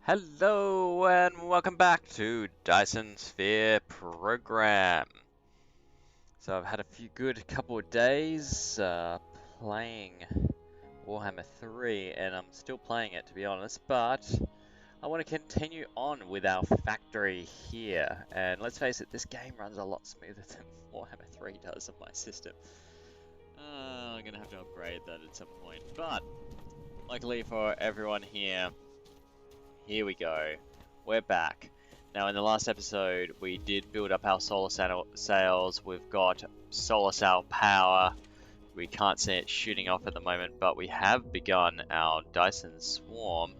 Hello and welcome back to Dyson Sphere Program. So I've had a good couple of days playing Warhammer 3 and I'm still playing it to be honest, but I want to continue on with our factory here. And let's face it, this game runs a lot smoother than Warhammer 3 does on my system. I'm going to have to upgrade that at some point, but luckily for everyone here, here we go. We're back. Now in the last episode we did build up our solar sails. We've got solar sail power. We can't see it shooting off at the moment, but we have begun our Dyson Swarm,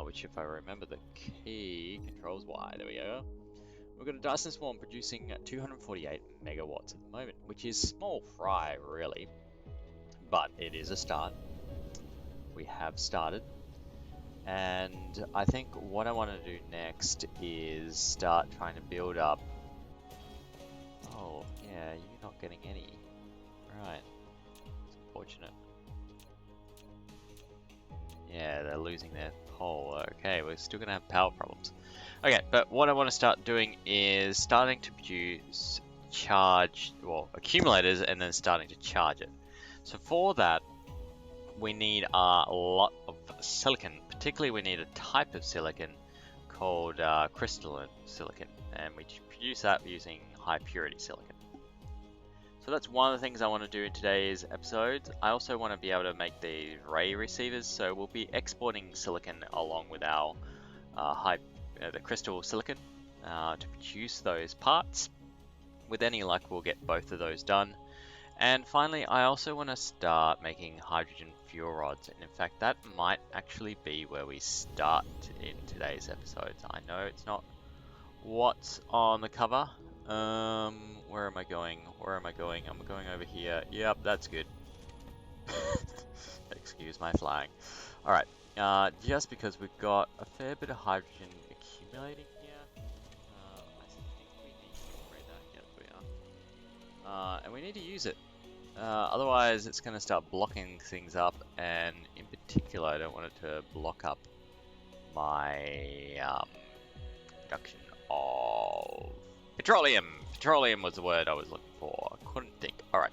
which if I remember the key controls Y, there we go. We've got a Dyson Swarm producing 248 megawatts at the moment, which is small fry really, but it is a start. We have started. And I think what I want to do next is start trying to build up. Oh, yeah, you're not getting any. Right. It's unfortunate. Yeah, they're losing their pole. Okay, we're still going to have power problems. Okay, but what I want to start doing is starting to produce accumulators and then starting to charge it. So for that, we need a lot of silicon. Particularly we need a type of silicon called crystalline silicon, and we produce that using high purity silicon. So that's one of the things I want to do in today's episode. I also want to be able to make the ray receivers, so we'll be exporting silicon along with our the crystal silicon to produce those parts. With any luck we'll get both of those done. And finally, I also want to start making hydrogen fuel rods, and in fact that might actually be where we start in today's episodes. I know it's not what's on the cover. Where am I going? Where am I going? I'm going over here. Yep, that's good. Excuse my flying. Alright, just because we've got a fair bit of hydrogen accumulating here, I think we need to upgrade that. Yes, we are. And we need to use it. Otherwise it's going to start blocking things up, and in particular I don't want it to block up my production of petroleum. Petroleum was the word I was looking for. I couldn't think. Alright.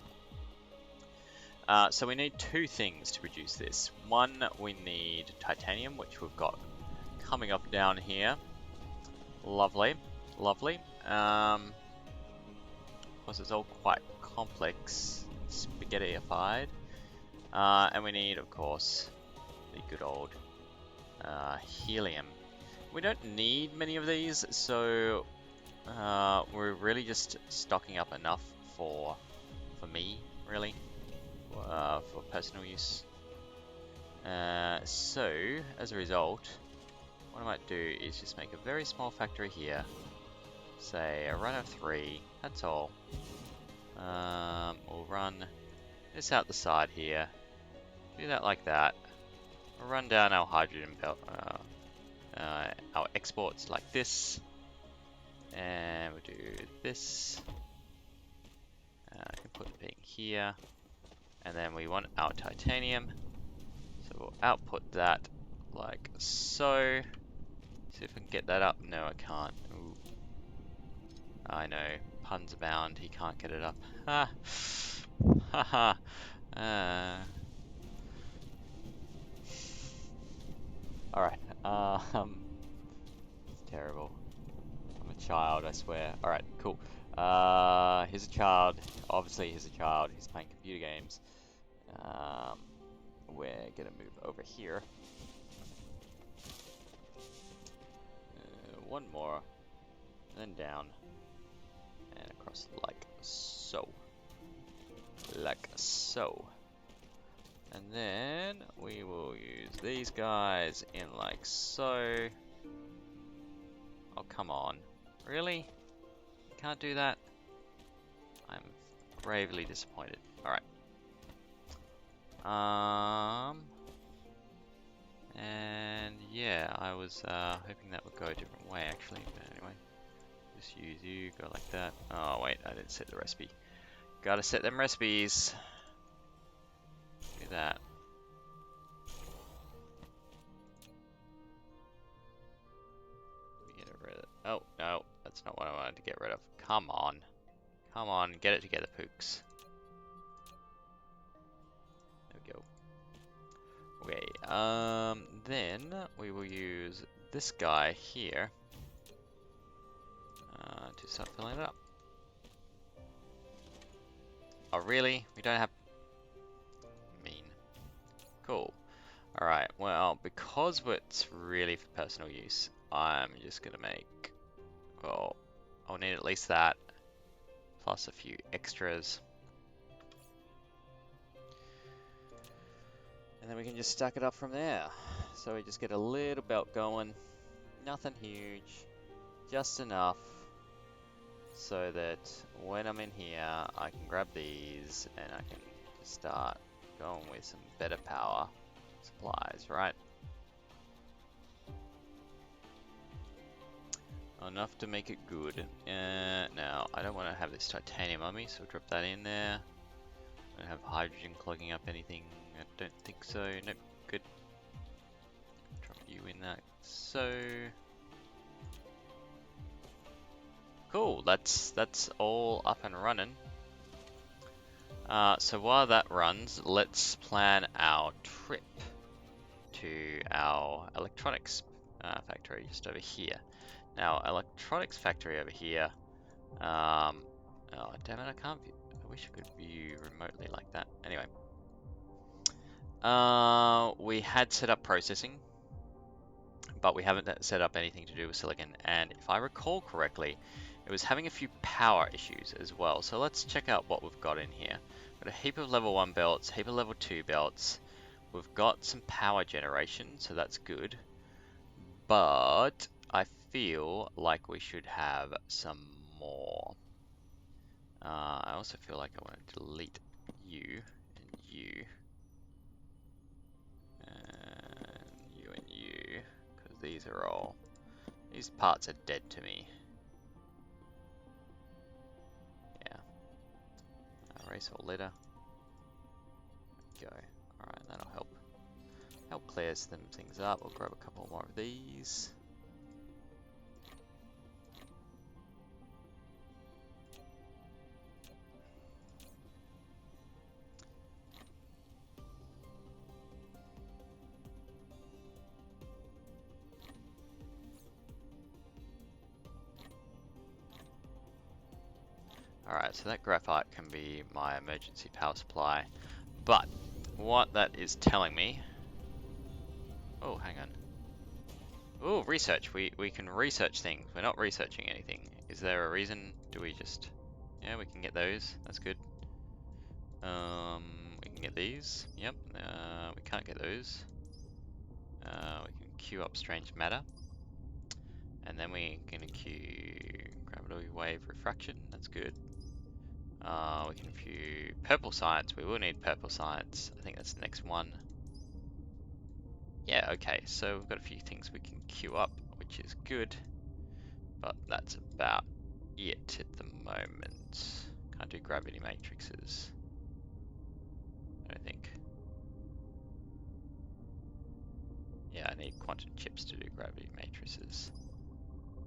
So we need two things to produce this. One, we need titanium, which we've got coming up down here. Lovely. Lovely. Of course it's all quite complex. Spaghettified. And we need, of course, the good old helium. We don't need many of these, so we're really just stocking up enough for me, really, for personal use. So, as a result, what I might do is just make a very small factory here. Say a run of 3, that's all. We'll run this out the side here. Do that like that. We'll run down our hydrogen belt, our exports like this. And we'll do this. I can put the thing here. And then we want our titanium. So we'll output that like so. See if I can get that up. No, I can't. Ooh. I know. Puns abound. He can't get it up. Ha! Haha. Alright. It's terrible. I'm a child, I swear. Alright, cool. Here's a child. Obviously, he's a child. He's playing computer games. We're gonna move over here. One more. Then down. And across like so. Like so. And then we will use these guys in like so. Oh, come on. Really? Can't do that? I'm gravely disappointed. Alright. And yeah, I was hoping that would go a different way actually, but anyway. Just use you, go like that. Oh wait, I didn't set the recipe. Gotta set them recipes. Do that. That's not what I wanted to get rid of. Come on. Come on, get it together, Pooks. There we go. Okay, then we will use this guy here to start filling it up. Oh, really? We don't have... Mean. Cool. Alright, well, because it's really for personal use, I'm just gonna make... Well, I'll need at least that, plus a few extras. And then we can just stack it up from there. So we just get a little belt going. Nothing huge. Just enough so that when I'm in here, I can grab these and I can start going with some better power supplies, right? Enough to make it good. Now, I don't want to have this titanium on me, so drop that in there. I don't have hydrogen clogging up anything. I don't think so. Nope, good. Drop you in that. So cool. That's all up and running. So while that runs, let's plan our trip to our electronics factory just over here. Now, electronics factory over here. Oh damn it! I can't view. I wish I could view remotely like that. Anyway. We had set up processing, but we haven't set up anything to do with silicon. And if I recall correctly, it was having a few power issues as well. So let's check out what we've got in here. We've got a heap of level 1 belts, heap of level 2 belts. We've got some power generation, so that's good. But I feel like we should have some more. I also feel like I want to delete you and you. And you, because these parts are dead to me. Yeah. Erase all litter. Go. Alright, that'll help clear some things up. We'll grab a couple more of these. Alright, so that graphite can be my emergency power supply. But what that is telling me... Oh, hang on. Oh, research. We can research things. We're not researching anything. Is there a reason? Do we just... Yeah, we can get those. That's good. We can get these. Yep. We can't get those. We can queue up strange matter. And then we can queue gravity wave refraction. That's good. We can queue purple science. We will need purple science. I think that's the next one. Yeah, okay. So we've got a few things we can queue up, which is good. But that's about it at the moment. Can't do gravity matrices. I don't think. Yeah, I need quantum chips to do gravity matrices.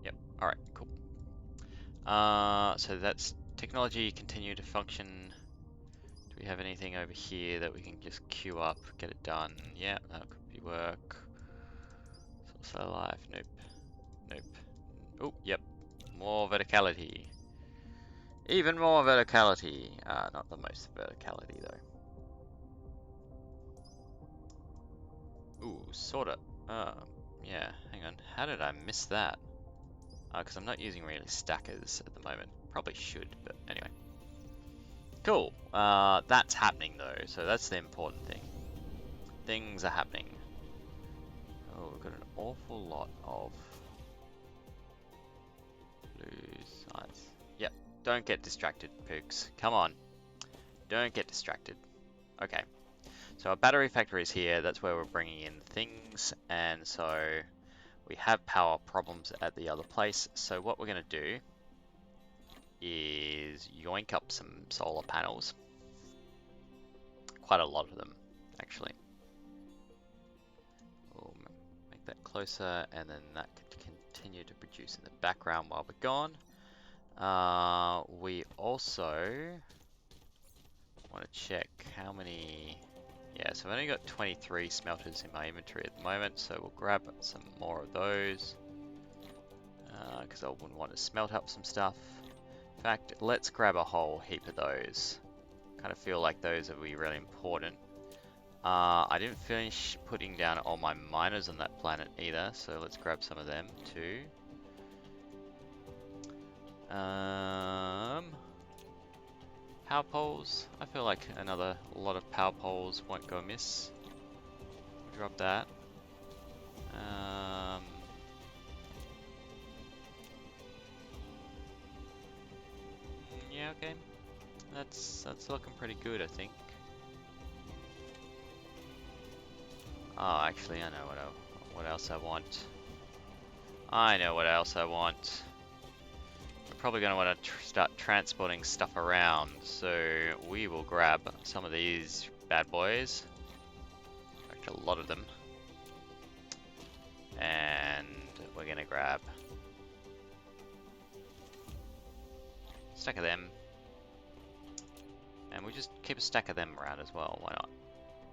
Yep, alright, cool. So that's technology, continue to function. Do we have anything over here that we can just queue up, get it done? Yeah, that could be work. Solar life, nope. Nope. Oh, yep. More verticality. Even more verticality. Not the most verticality though. Ooh, sorta. Yeah, hang on. How did I miss that? Because I'm not using really stackers at the moment. Probably should, but anyway. Cool. That's happening though, so that's the important thing. Things are happening. Oh, we've got an awful lot of blue sides. Yep. Don't get distracted, Pooks. Come on. Don't get distracted. Okay. So our battery factory is here. That's where we're bringing in things, and so we have power problems at the other place. So what we're going to do is yoink up some solar panels. Quite a lot of them, actually. We'll make that closer, and then that could continue to produce in the background while we're gone. We also want to check how many... Yeah, so I've only got 23 smelters in my inventory at the moment, so we'll grab some more of those. Because I wouldn't want to smelt up some stuff. In fact, let's grab a whole heap of those. Kind of feel like those will be really important. I didn't finish putting down all my miners on that planet either, so let's grab some of them too. Power poles. I feel like another lot of power poles won't go amiss. Drop that. Yeah, okay. That's looking pretty good, I think. Oh, actually, I know what else I want. I know what else I want. We're probably going to want to start transporting stuff around, so we will grab some of these bad boys. In fact, a lot of them. And we're going to grab a stack of them. And we'll just keep a stack of them around as well. Why not?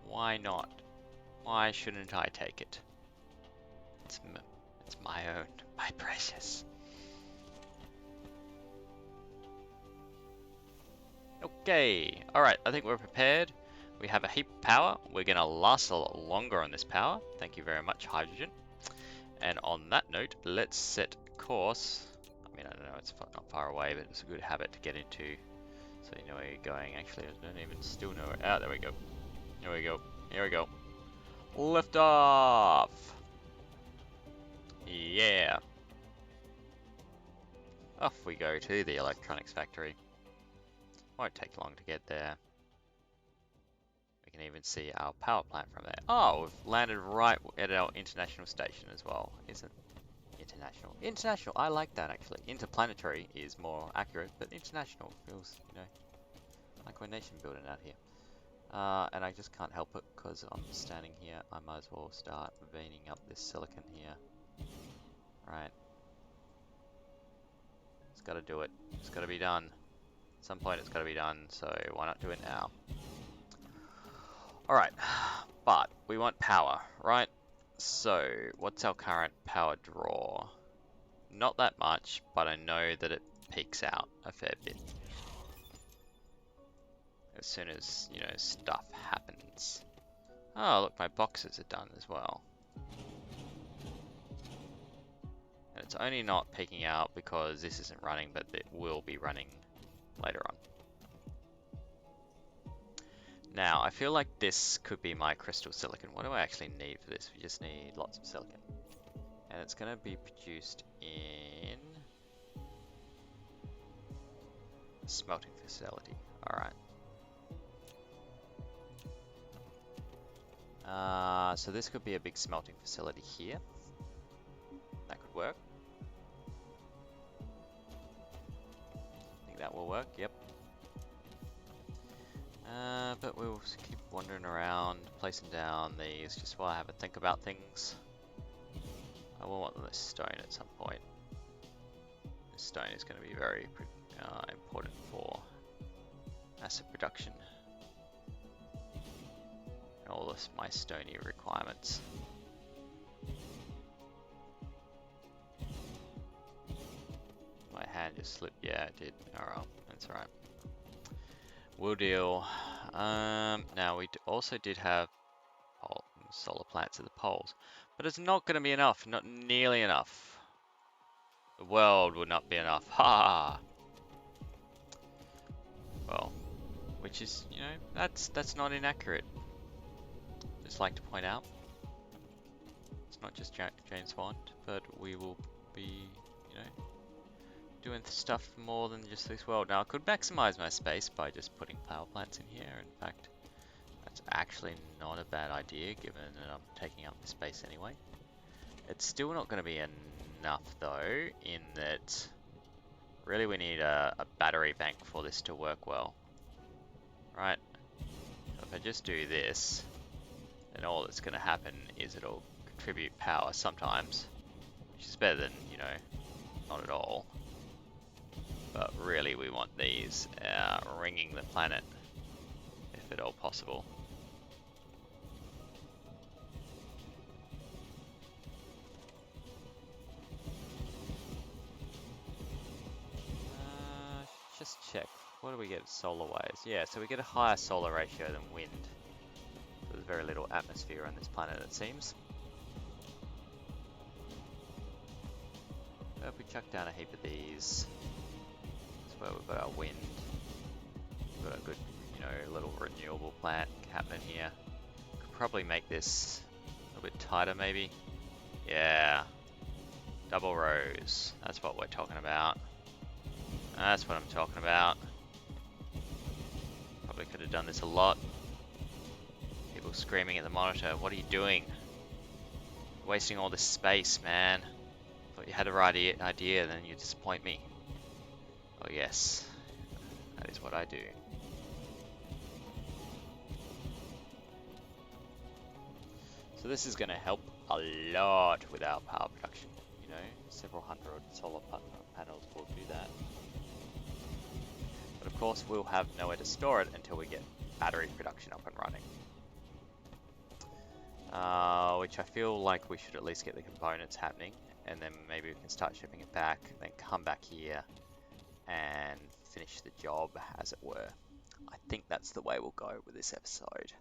Why not? Why shouldn't I take it? It's my own, my precious. Okay, alright, I think we're prepared. We have a heap of power. We're going to last a lot longer on this power. Thank you very much, hydrogen. And on that note, let's set course. I mean, I don't know, it's not far away, but it's a good habit to get into. So you know where you're going. Actually, I don't even still know where. Ah, there we go. There we go. Here we go. Lift off! Yeah. Off we go to the electronics factory. Won't take long to get there. We can even see our power plant from there. Oh, we've landed right at our international station as well. Isn't international? International, I like that actually. Interplanetary is more accurate, but international feels, you know, like we're nation building out here. And I just can't help it because I'm standing here. I might as well start veining up this silicon here. Right. It's got to do it. It's got to be done. At some point it's got to be done, so why not do it now? Alright, but we want power, right? So, what's our current power draw? Not that much, but I know that it peaks out a fair bit. As soon as, you know, stuff happens. Oh, look, my boxes are done as well. And it's only not peaking out because this isn't running, but it will be running later on. Now, I feel like this could be my crystal silicon. What do I actually need for this? We just need lots of silicon. And it's going to be produced in a smelting facility. Alright. So this could be a big smelting facility here. That could work. I think that will work, yep. But we'll keep wandering around, placing down these just while I have a think about things. I will want this stone at some point. This stone is going to be very important for acid production. And all this, my stony requirements. My hand just slipped, yeah it did. Alright, that's alright. We'll deal. Now we also did have solar plants at the poles, but it's not going to be enough, not nearly enough. The world would not be enough. Ha! Well, which is, you know, that's not inaccurate. Just like to point out, it's not just James Bond, but we will be, you know, doing stuff more than just this world. Now I could maximize my space by just putting power plants in here. In fact, that's actually not a bad idea given that I'm taking up the space anyway. It's still not going to be enough though, in that really we need a battery bank for this to work well. Right? So if I just do this, then all that's going to happen is it'll contribute power sometimes which is better than, you know, not at all. But really we want these ringing the planet, if at all possible. Just check. What do we get solar-wise? Yeah, so we get a higher solar ratio than wind. There's very little atmosphere on this planet, it seems. If we chuck down a heap of these, that's where we've got our wind. We've got a good, you know, little renewable plant happening here. Could probably make this a little bit tighter, maybe. Yeah. Double rows. That's what we're talking about. That's what I'm talking about. Probably could have done this a lot. People screaming at the monitor, what are you doing? Wasting all this space, man. Thought you had the right idea, then you disappoint me. Oh yes, that is what I do. So this is going to help a lot with our power production. You know, several hundred solar panels will do that. But of course, we'll have nowhere to store it until we get battery production up and running. Which I feel like we should at least get the components happening, and then maybe we can start shipping it back, then come back here and finish the job, as it were. I think that's the way we'll go with this episode.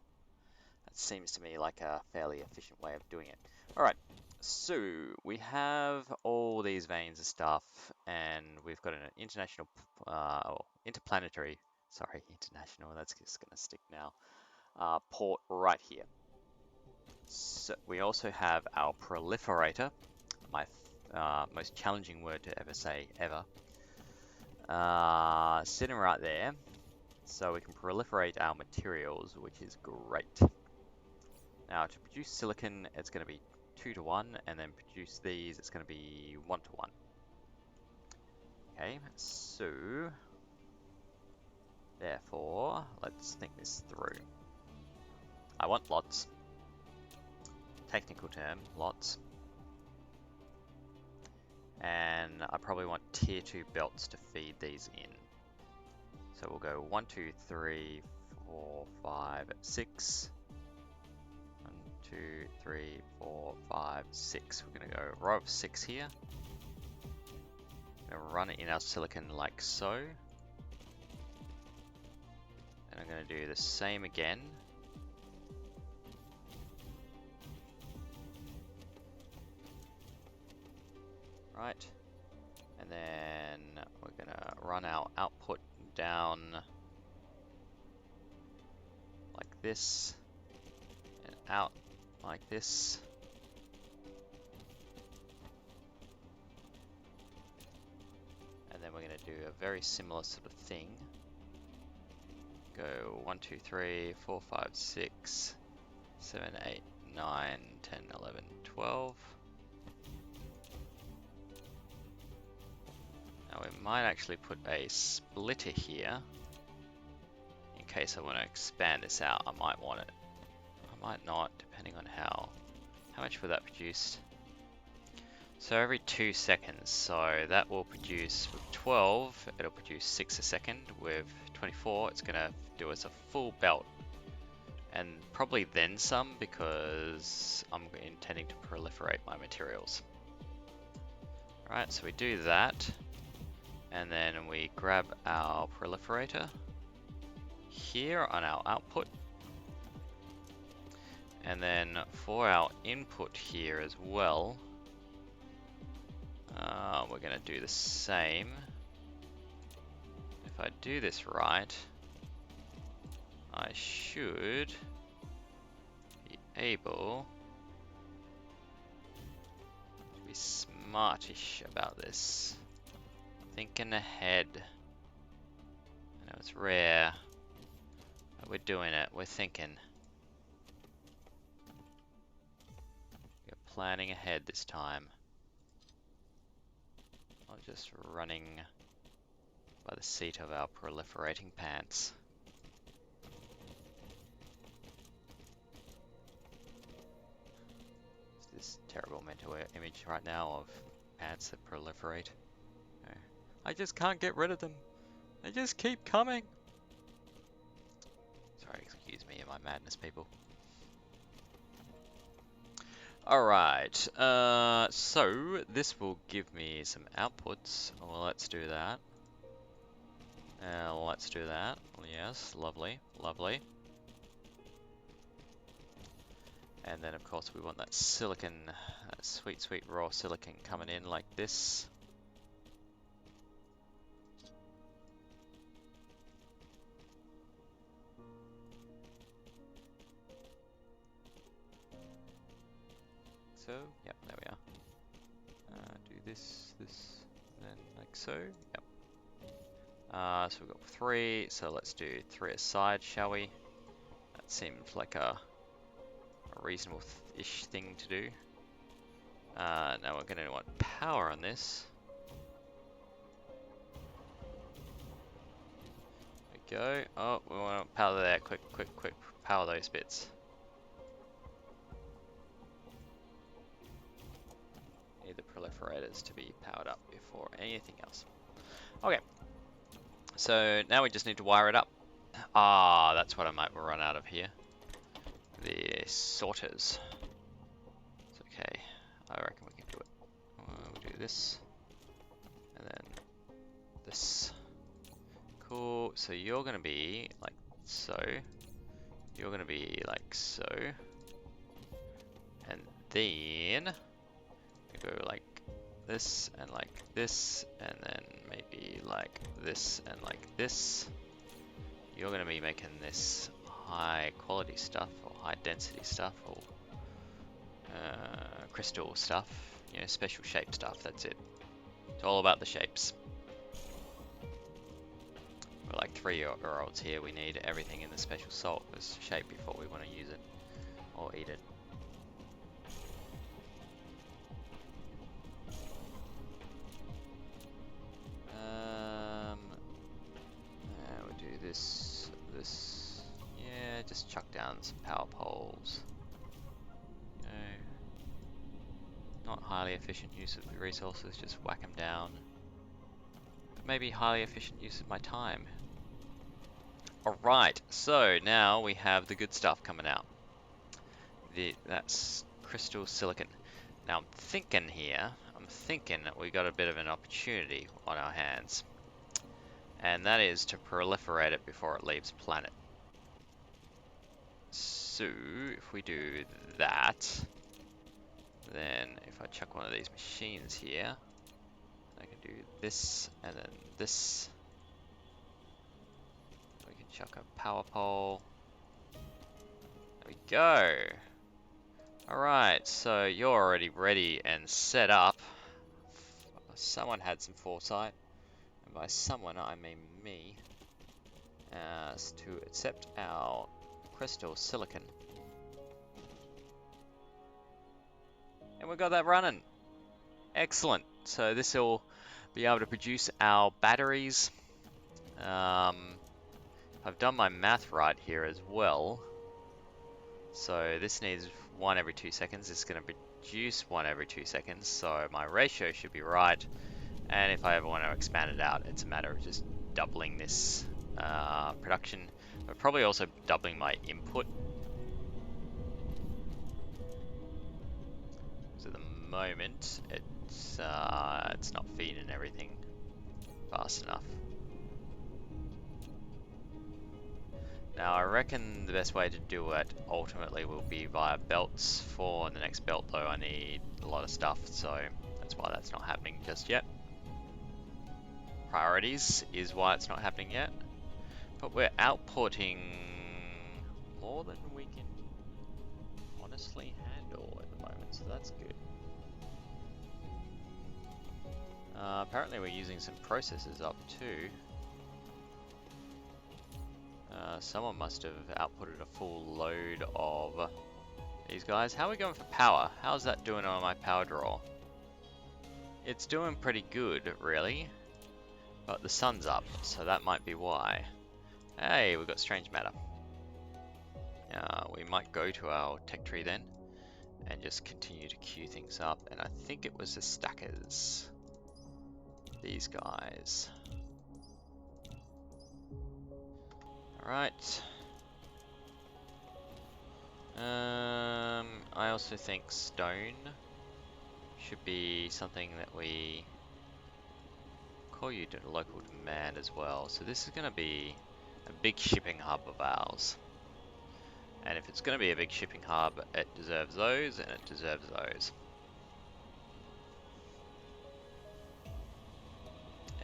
That seems to me like a fairly efficient way of doing it. Alright, so we have all these veins of stuff, and we've got an international, interplanetary, sorry, international, that's just going to stick now, port right here. So we also have our proliferator, my most challenging word to ever say, ever, sitting right there, so we can proliferate our materials, which is great. Now to produce silicon, it's going to be 2 to 1, and then produce these, it's going to be 1 to 1. Okay, so therefore, let's think this through. I want lots. Technical term, lots. And I probably want tier 2 belts to feed these in. So we'll go 1, 2, 3, 4, 5, 6. 1, 2, 3, 4, 5, 6. We're going to go row of 6 here. I'm going to run it in our silicon like so. And I'm going to do the same again. Right, and then we're gonna run our output down like this, and out like this. And then we're gonna do a very similar sort of thing. Go 1, 2, 3, 4, 5, 6, 7, 8, 9, 10, 11, 12. Now we might actually put a splitter here. In case I want to expand this out, I might want it. I might not, depending on how much will that produce. So every 2 seconds, so that will produce with 12, it'll produce 6 a second. With 24, it's gonna do us a full belt. And probably then some, because I'm intending to proliferate my materials. Alright, so we do that. And then we grab our proliferator here on our output. And then for our input here as well, we're going to do the same. If I do this right, I should be able to be smartish about this. Thinking ahead. I know it's rare, but we're doing it. We're thinking. We're planning ahead this time. Not just running by the seat of our proliferating pants. Let's this terrible mental image right now of ants that proliferate. I just can't get rid of them. They just keep coming. Sorry, excuse me and my madness, people. Alright, so this will give me some outputs. Well, let's do that. Let's do that. Yes, lovely, lovely. And then of course we want that silicon, that sweet, sweet raw silicon coming in like this. So, yep, there we are. Do this, then like so, yep. So we've got 3, so let's do 3 aside, shall we? That seems like a reasonable-ish thing to do. Now we're going to want power on this. There we go. Oh, we want power there. Quick, quick, quick. Power those bits. Need the proliferators to be powered up before anything else. Okay. So now we just need to wire it up. Ah, that's what I might run out of here. The sorters. It's okay. I reckon we can do it. We'll do this. And then this. Cool. So you're going to be like so. You're going to be like so. And then we go like this and like this. And then maybe like this and like this. You're going to be making this high quality stuff or high density stuff or crystal stuff, you know, special shape stuff. That's it. It's all about the shapes. We're like 3-year-olds here. We need everything in the special salt as shape before we want to use it or eat it. We'll do this. Yeah, just chuck down some power poles. Not highly efficient use of the resources, just whack them down. But maybe highly efficient use of my time. Alright, so now we have the good stuff coming out. That's crystal silicon. Now I'm thinking that we got a bit of an opportunity on our hands. And that is to proliferate it before it leaves planet. So if we do that, then if I chuck one of these machines here, I can do this and then this. We can chuck a power pole. There we go. Alright, so you're already ready and set up. Someone had some foresight, and by someone I mean me, as to accept our crystal silicon. And we've got that running. Excellent. So this will be able to produce our batteries. I've done my math right here as well. So this needs 1 every 2 seconds. It's going to produce 1 every 2 seconds. So my ratio should be right. And if I ever want to expand it out, it's a matter of just doubling this production, but probably also doubling my input. So at the moment, it's not feeding everything fast enough. Now I reckon the best way to do it ultimately will be via belts. For the next belt though, I need a lot of stuff, so that's why that's not happening just yet. Priorities is why it's not happening yet. But we're outputting more than we can honestly handle at the moment, so that's good. Apparently we're using some processors up too. Someone must have outputted a full load of these guys. How are we going for power? How's that doing on my power draw? It's doing pretty good, really. But the sun's up, so that might be why. Hey, we've got strange matter. We might go to our tech tree then and just continue to queue things up, and I think it was the stackers. These guys. Alright. I also think stone should be something that we call you to local demand as well. So this is going to be a big shipping hub of ours. And if it's going to be a big shipping hub, it deserves those and it deserves those.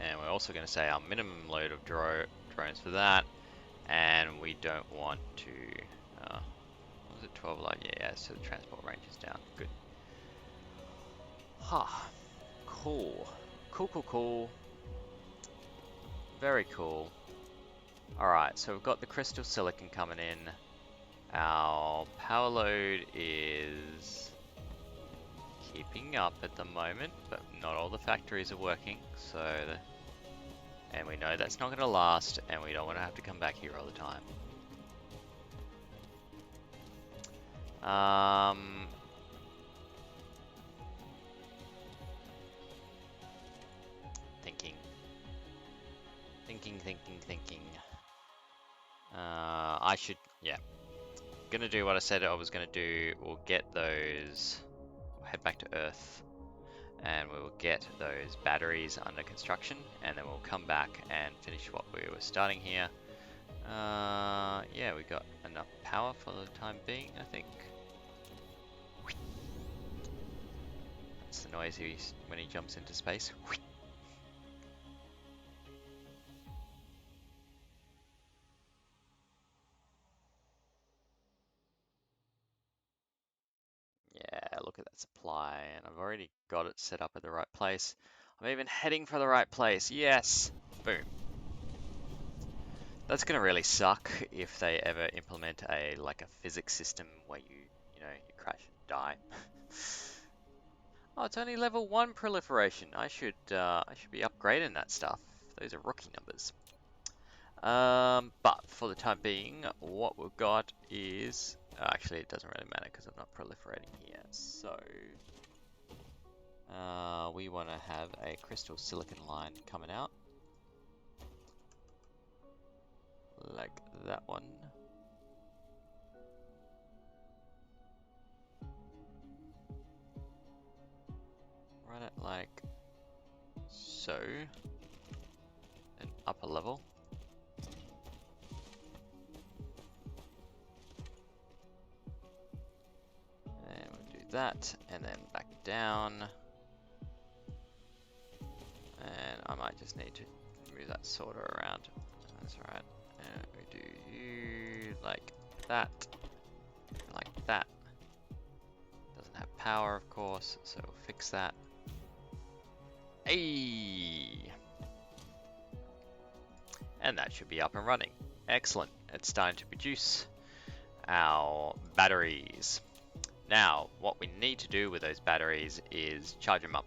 And we're also going to say our minimum load of drones for that. And we don't want to... what was it, 12 light? Yeah, so the transport range is down. Good. Ha. Cool. Cool. Very cool. Alright, so we've got the crystal silicon coming in. Our power load is keeping up at the moment, but not all the factories are working, and we know that's not going to last, and we don't want to have to come back here all the time. Thinking. I should, yeah. Gonna do what I said I was gonna do. We'll get those, we'll head back to Earth, and we will get those batteries under construction, and then we'll come back and finish what we were starting here. Yeah, we got enough power for the time being, I think. That's the noise when he jumps into space. Yeah, look at that supply, and I've already got it set up at the right place. I'm even heading for the right place. Yes! Boom. That's gonna really suck if they ever implement a physics system where you crash and die. Oh, it's only level 1 proliferation. I should be upgrading that stuff. Those are rookie numbers. But for the time being, what we've got is actually it doesn't really matter because I'm not proliferating here. So we want to have a crystal silicon line coming out like that one. Run it like so, an upper level. And we'll do that, and then back down. And I might just need to move that sorter around. That's right. And we do you like that, like that. Doesn't have power, of course, so we'll fix that. Hey! And that should be up and running. Excellent. It's starting to produce our batteries. Now, what we need to do with those batteries is charge them up.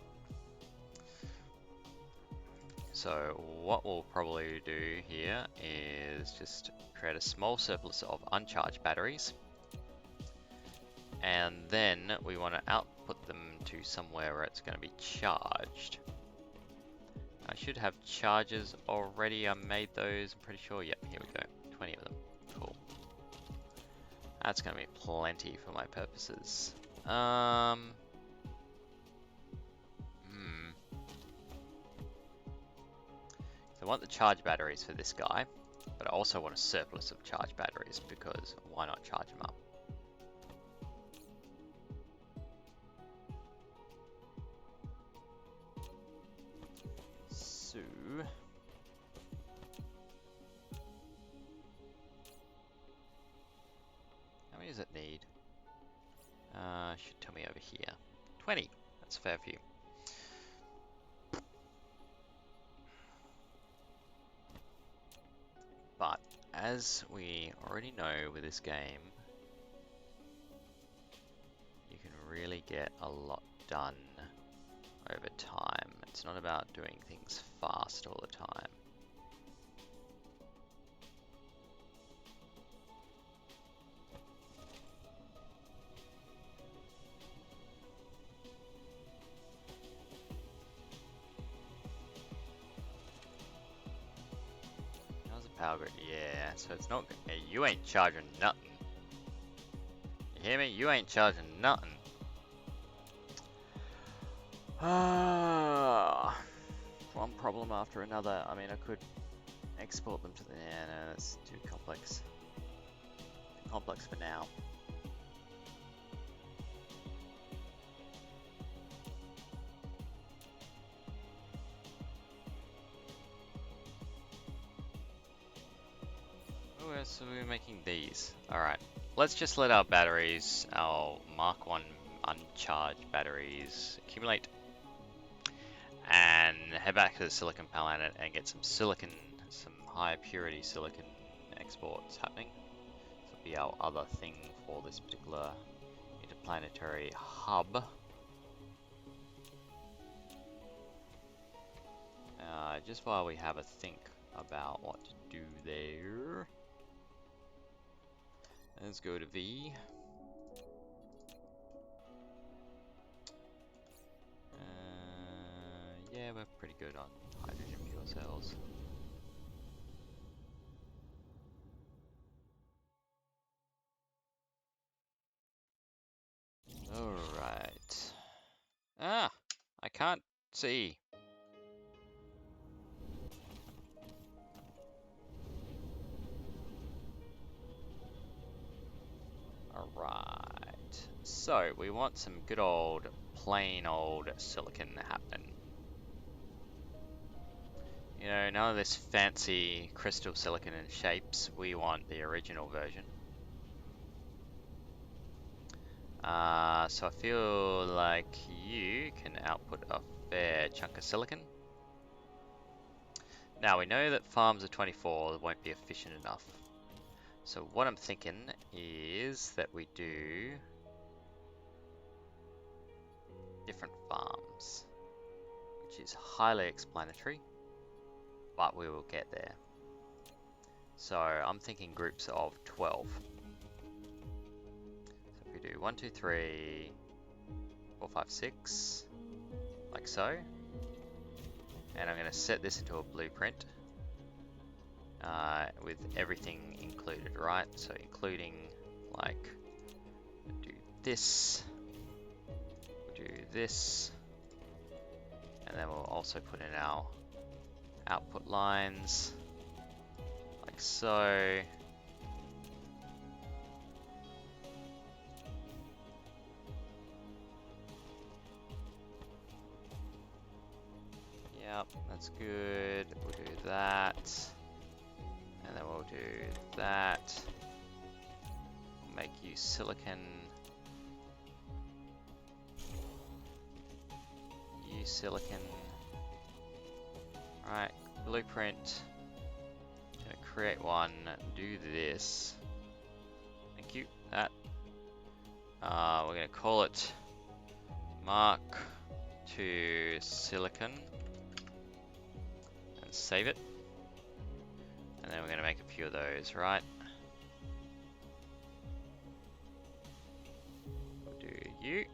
So what we'll probably do here is just create a small surplus of uncharged batteries. And then we want to output them to somewhere where it's going to be charged. I should have chargers already. I made those, I'm pretty sure. Yep, here we go. 20 of them. Cool. That's going to be plenty for my purposes. So I want the charge batteries for this guy, but I also want a surplus of charge batteries because why not charge them up? So how many does it need? Should tell me over here. 20. That's a fair few. But as we already know with this game, you can really get a lot done over time. It's not about doing things fast all the time. power grid. Yeah, so it's not. Hey, you ain't charging nothing. You hear me? You ain't charging nothing. Ah, one problem after another. I mean, I could export them to the. Yeah, no, that's too complex. Too complex for now. Oh, so we're making these. Alright. Let's just let our batteries, our Mark 1 uncharged batteries, accumulate. And head back to the silicon planet and get some silicon, some high purity silicon exports happening. This will be our other thing for this particular interplanetary hub. Just while we have a think about what to do there. Let's go to V. Yeah, we're pretty good on hydrogen fuel cells. Alright. Ah! I can't see. Alright. So, we want some good old, plain old silicon happening. You know, none of this fancy crystal silicon and shapes. We want the original version. So I feel like you can output a fair chunk of silicon. Now we know that farms of 24 won't be efficient enough. So what I'm thinking is that we do different farms, which is highly explanatory, but we will get there. So I'm thinking groups of 12. So if we do 1, 2, 3, 4, 5, 6, like so. And I'm going to set this into a blueprint with everything included, right? So including like do this, do this, and then we'll also put in our output lines like so. Yep, that's good. We'll do that. And then we'll do that. We'll make you silicon. You silicon. Alright, blueprint. Gonna create one, do this. Thank you, that. We're gonna call it Mark II Silicon. And save it. And then we're going to make a few of those, right? We'll do you.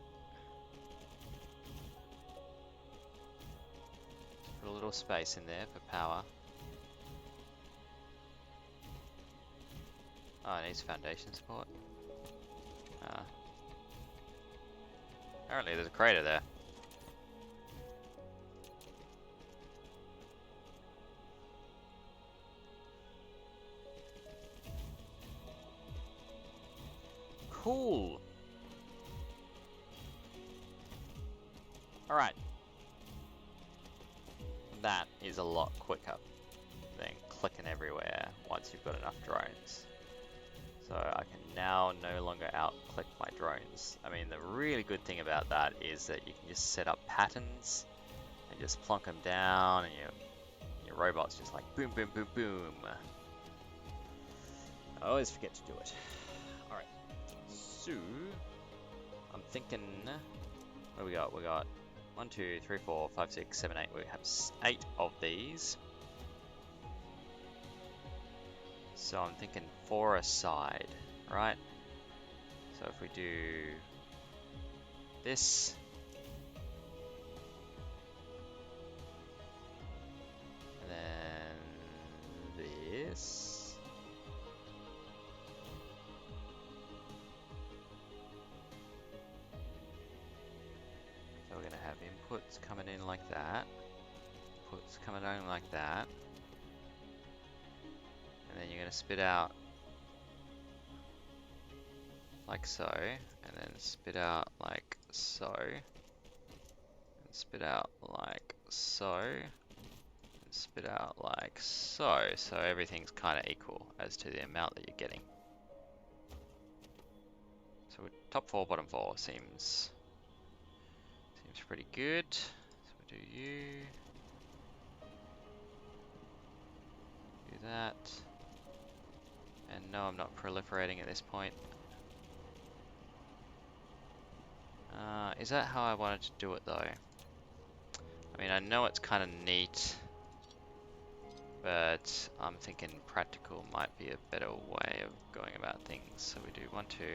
Put a little space in there for power. Oh, it needs foundation support. Apparently there's a crater there. Cool. Alright. That is a lot quicker than clicking everywhere once you've got enough drones. So I can now no longer out-click my drones. I mean, the really good thing about that is that you can just set up patterns and just plonk them down, and your robot's just like boom, boom, boom, boom. I always forget to do it. Alright, so I'm thinking, what do we got? We got 1, 2, 3, 4, 5, 6, 7, 8. We have 8 of these. So I'm thinking 4 a side, right? So if we do this, and then this, we're gonna have inputs coming in like that, inputs coming in like that, and then you're gonna spit out like so, and then spit out like so, and spit out like so, and spit out like so, so everything's kind of equal as to the amount that you're getting. So top 4, bottom 4 seems pretty good. So we'll do you, do that, and no, I'm not proliferating at this point. Is that how I wanted to do it though? I mean, I know it's kind of neat, but I'm thinking practical might be a better way of going about things. So we do 1, 2.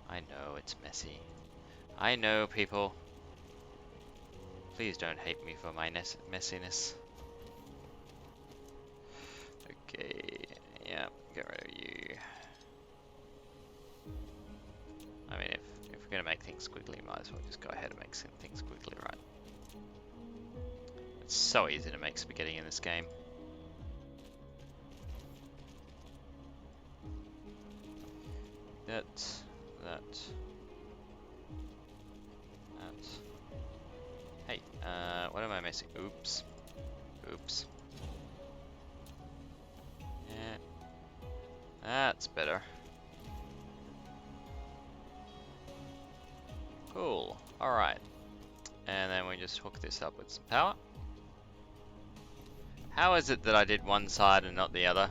I know it's messy. I know, people. Please don't hate me for my messiness. Okay, yeah, get rid of you. I mean, if we're gonna make things squiggly, might as well just go ahead and make some things squiggly, right? It's so easy to make spaghetti in this game. That. Hey, what am I missing? Oops. Oops. Yeah. That's better. Cool. Alright. And then we just hook this up with some power. How is it that I did one side and not the other?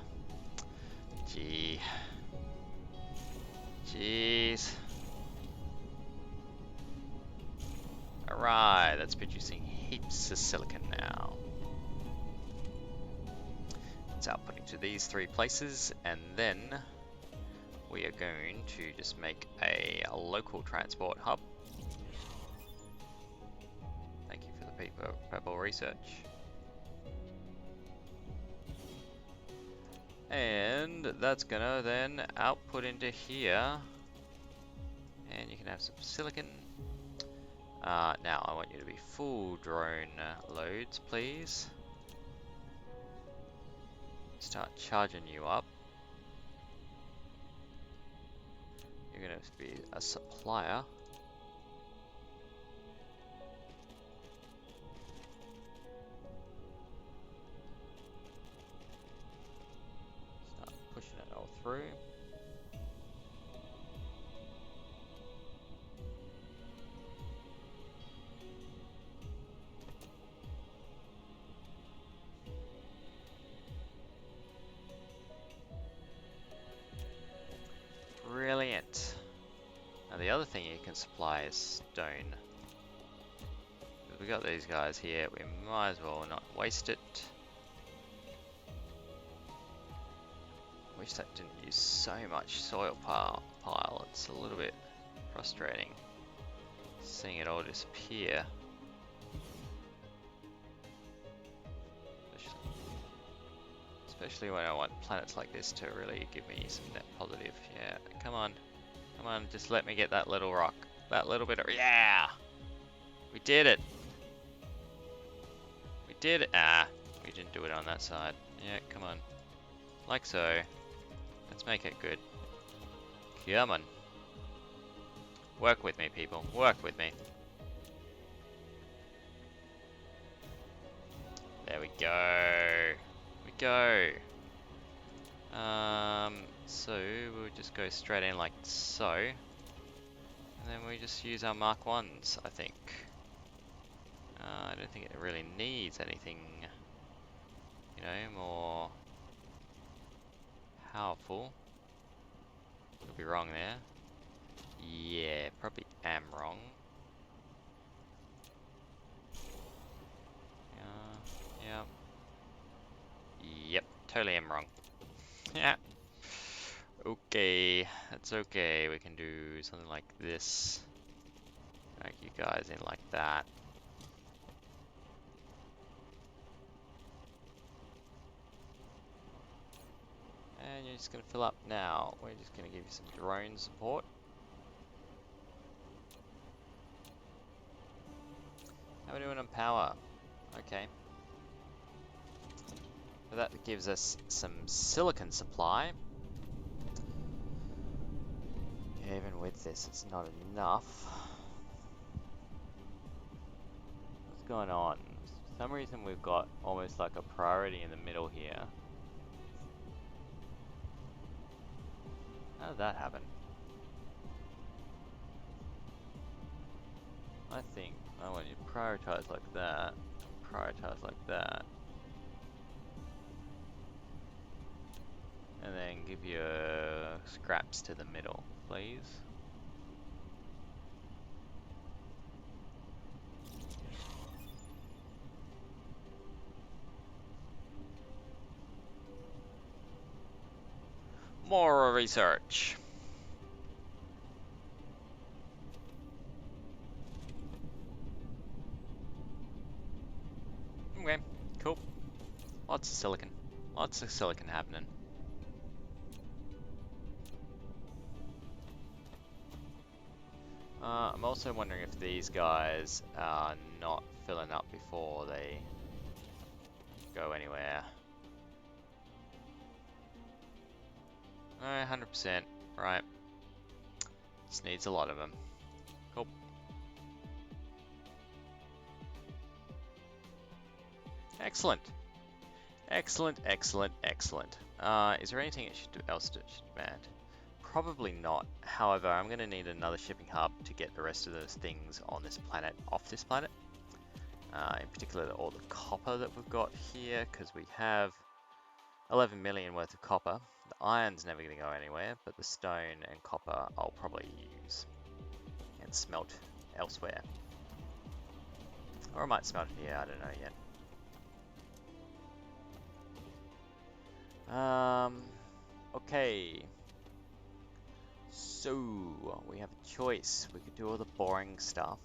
Gee. Jeez. Alright, that's producing heaps of silicon now. It's outputting to these 3 places, and then we are going to just make a local transport hub. Thank you for the purple research. And that's gonna then output into here. And you can have some silicon. Now I want you to be full drone loads, please. Start charging you up. You're gonna be a supplier. Start pushing it all through. Brilliant. Now the other thing you can supply is stone. We got these guys here, we might as well not waste it. Wish that didn't use so much soil pile. It's a little bit frustrating seeing it all disappear. Especially when I want planets like this to really give me some net positive. Yeah, come on, just let me get that little rock, that little bit of, yeah, we did it. We did it. Ah, we didn't do it on that side. Yeah, come on, like so. Let's make it good. Come on. Work with me, people. Work with me. There we go. We go. So we'll just go straight in like so. And then we just use our Mark 1s, I think. I don't think it really needs anything, you know, more powerful. Could be wrong there. Yeah, probably am wrong. Yeah. Yep, totally am wrong. Yeah. Okay, that's okay. We can do something like this. Drag you guys in like that. And you're just going to fill up now. We're just going to give you some drone support. How are we doing on power? Okay. So that gives us some silicon supply. Yeah, even with this, it's not enough. What's going on? For some reason we've got almost like a priority in the middle here. How did that happen? I think I want you to prioritize like that, prioritize like that, and then give your scraps to the middle, please. More research. Okay, cool. Lots of silicon. Lots of silicon happening. I'm also wondering if these guys are not filling up before they go anywhere. 100%. Right. Just needs a lot of them. Cool. Excellent. Excellent, excellent, excellent. Is there anything else it should demand? Probably not. However, I'm going to need another shipping hub to get the rest of those things on this planet off this planet. In particular, all the copper that we've got here, because we have 11 million worth of copper. The iron's never going to go anywhere, but the stone and copper I'll probably use and smelt elsewhere. Or I might smelt it here, I don't know yet. Okay. So, we have a choice. We could do all the boring stuff.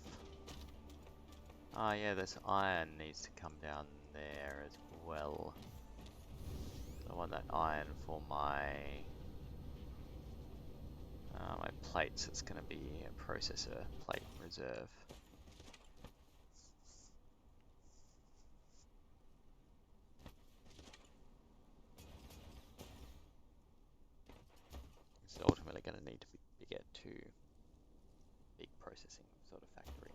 Ah, yeah, this iron needs to come down there as well. I want that iron for my my plates. It's going to be a processor plate reserve. It's ultimately going to need to get to big processing sort of factory.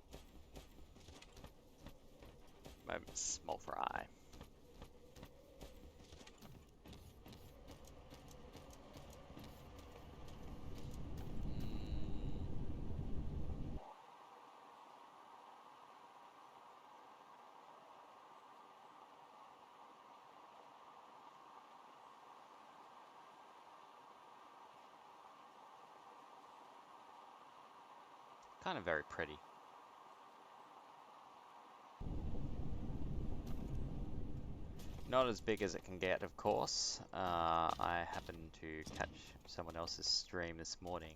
Moment, small fry. Kind of very pretty. Not as big as it can get, of course. I happened to catch someone else's stream this morning,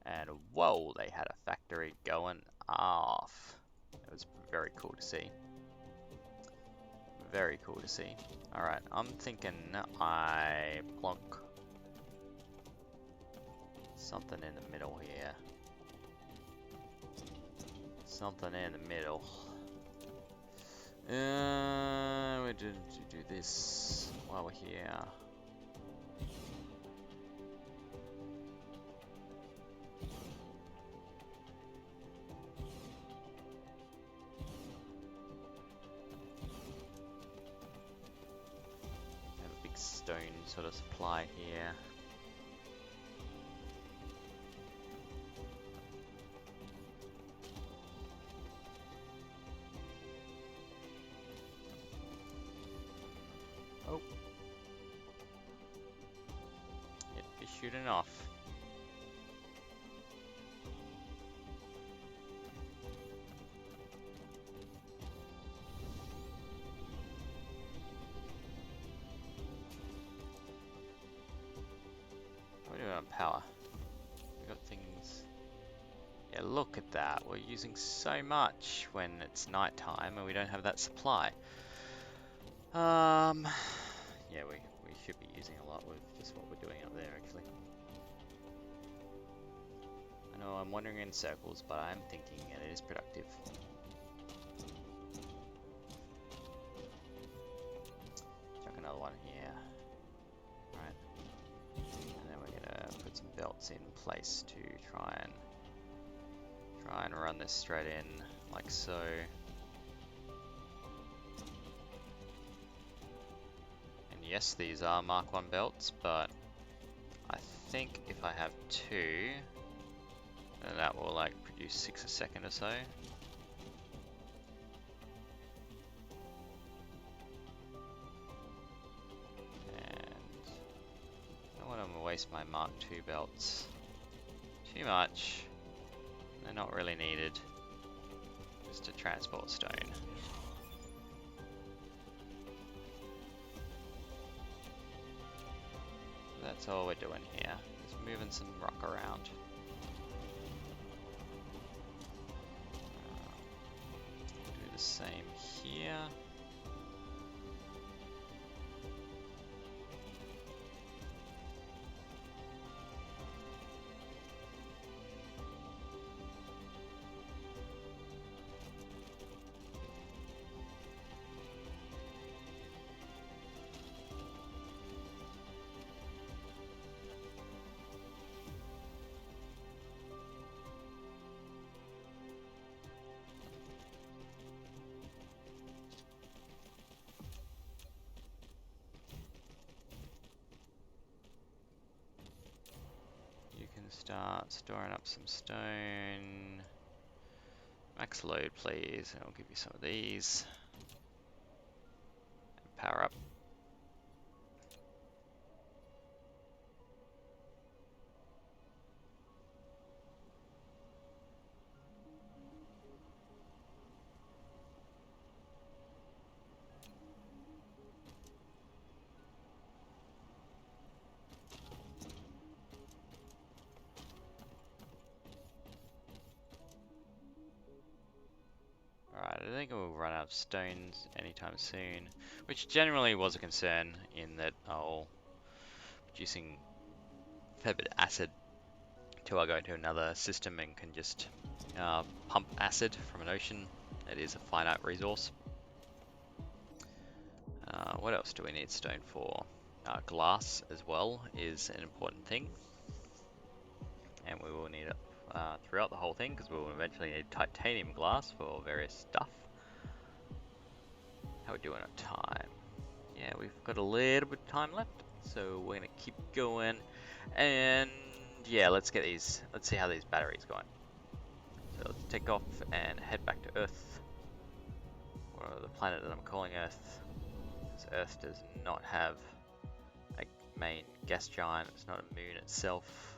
and whoa, they had a factory going off. It was very cool to see. Very cool to see. Alright, I'm thinking I plonk something in the middle here. Something in the middle. We did do this while we're here. Have a big stone sort of supply here. Oh. Yep, be shooting off. What are we doing on power? We got things. Yeah, look at that. We're using so much when it's nighttime and we don't have that supply. Yeah, we should be using a lot with just what we're doing up there, actually. I know I'm wandering in circles, but I'm thinking it is productive. belts in place to try and run this straight in like so. And yes, these are Mark 1 belts, but I think if I have 2, then that will like produce 6 a second or so. Waste my Mark II belts too much. They're not really needed. Just to transport stone. That's all we're doing here. Just moving some rock around. Do the same here. Start storing up some stone. Max load, please, and I'll give you some of these. And power up. Alright, I think we'll run out of stones anytime soon, which generally was a concern in that I'll producing a fair bit of acid till I go into another system and can just pump acid from an ocean. It is a finite resource. What else do we need stone for? Glass as well is an important thing, and we will need it throughout the whole thing because we will eventually need titanium glass for various stuff. How are we doing on time? Yeah, we've got a little bit of time left, so we're gonna keep going. And yeah, let's see how these batteries going. So let's take off and head back to Earth, or the planet that I'm calling Earth, because Earth does not have a main gas giant. It's not a moon itself.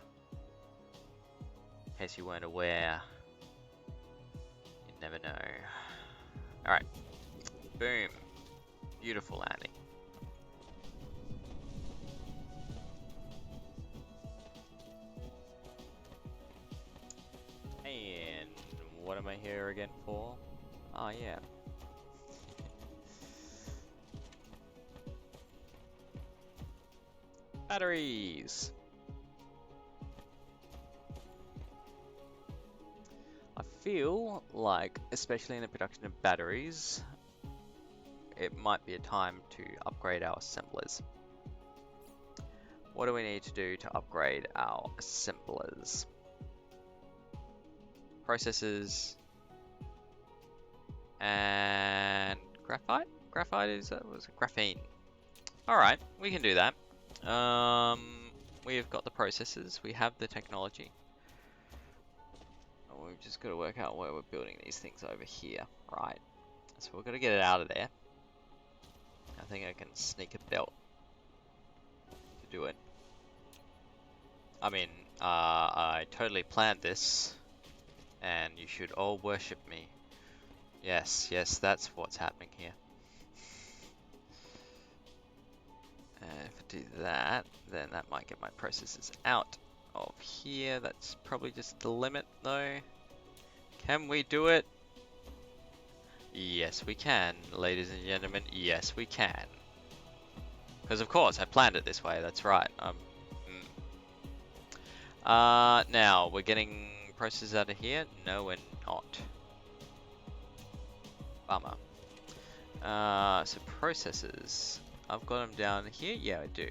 In case you weren't aware, you never know. Alright, boom, beautiful landing. And what am I here again for? Oh yeah. Batteries! I feel like, especially in the production of batteries, it might be a time to upgrade our assemblers. What do we need to do to upgrade our assemblers? Processors and graphite? Graphite was it graphene? Alright, we can do that. We've got the processors, we have the technology. We've just got to work out where we're building these things over here, right? So we've got to get it out of there. I think I can sneak a belt to do it. I mean, I totally planned this, and you should all worship me. Yes, yes, that's what's happening here. And if I do that, then that might get my processors out of here. That's probably just the limit, though. Can we do it? Yes, we can, ladies and gentlemen. Yes, we can. Because, of course, I planned it this way. That's right. Now, we're getting processors out of here? No, we're not. Bummer. So processors. I've got them down here? Yeah, I do.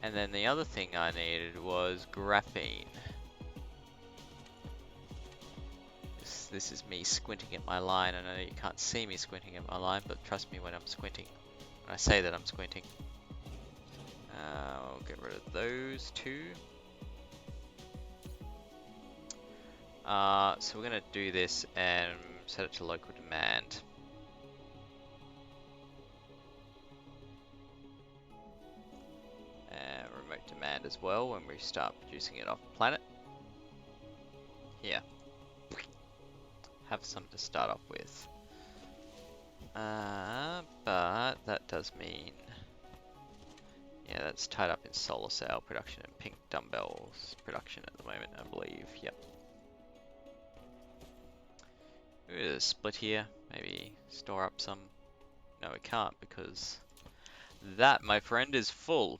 And then the other thing I needed was graphene. This is me squinting at my line. I know you can't see me squinting at my line, but trust me when I'm squinting. When I say that I'm squinting. I'll get rid of those two. So we're going to do this and set it to local demand. And remote demand as well when we start producing it off planet. Here. Have some to start off with. But that does mean... Yeah, that's tied up in solar cell production and pink dumbbells production at the moment, I believe. Yep. There's a split here. Maybe store up some. No, we can't because that, my friend, is full.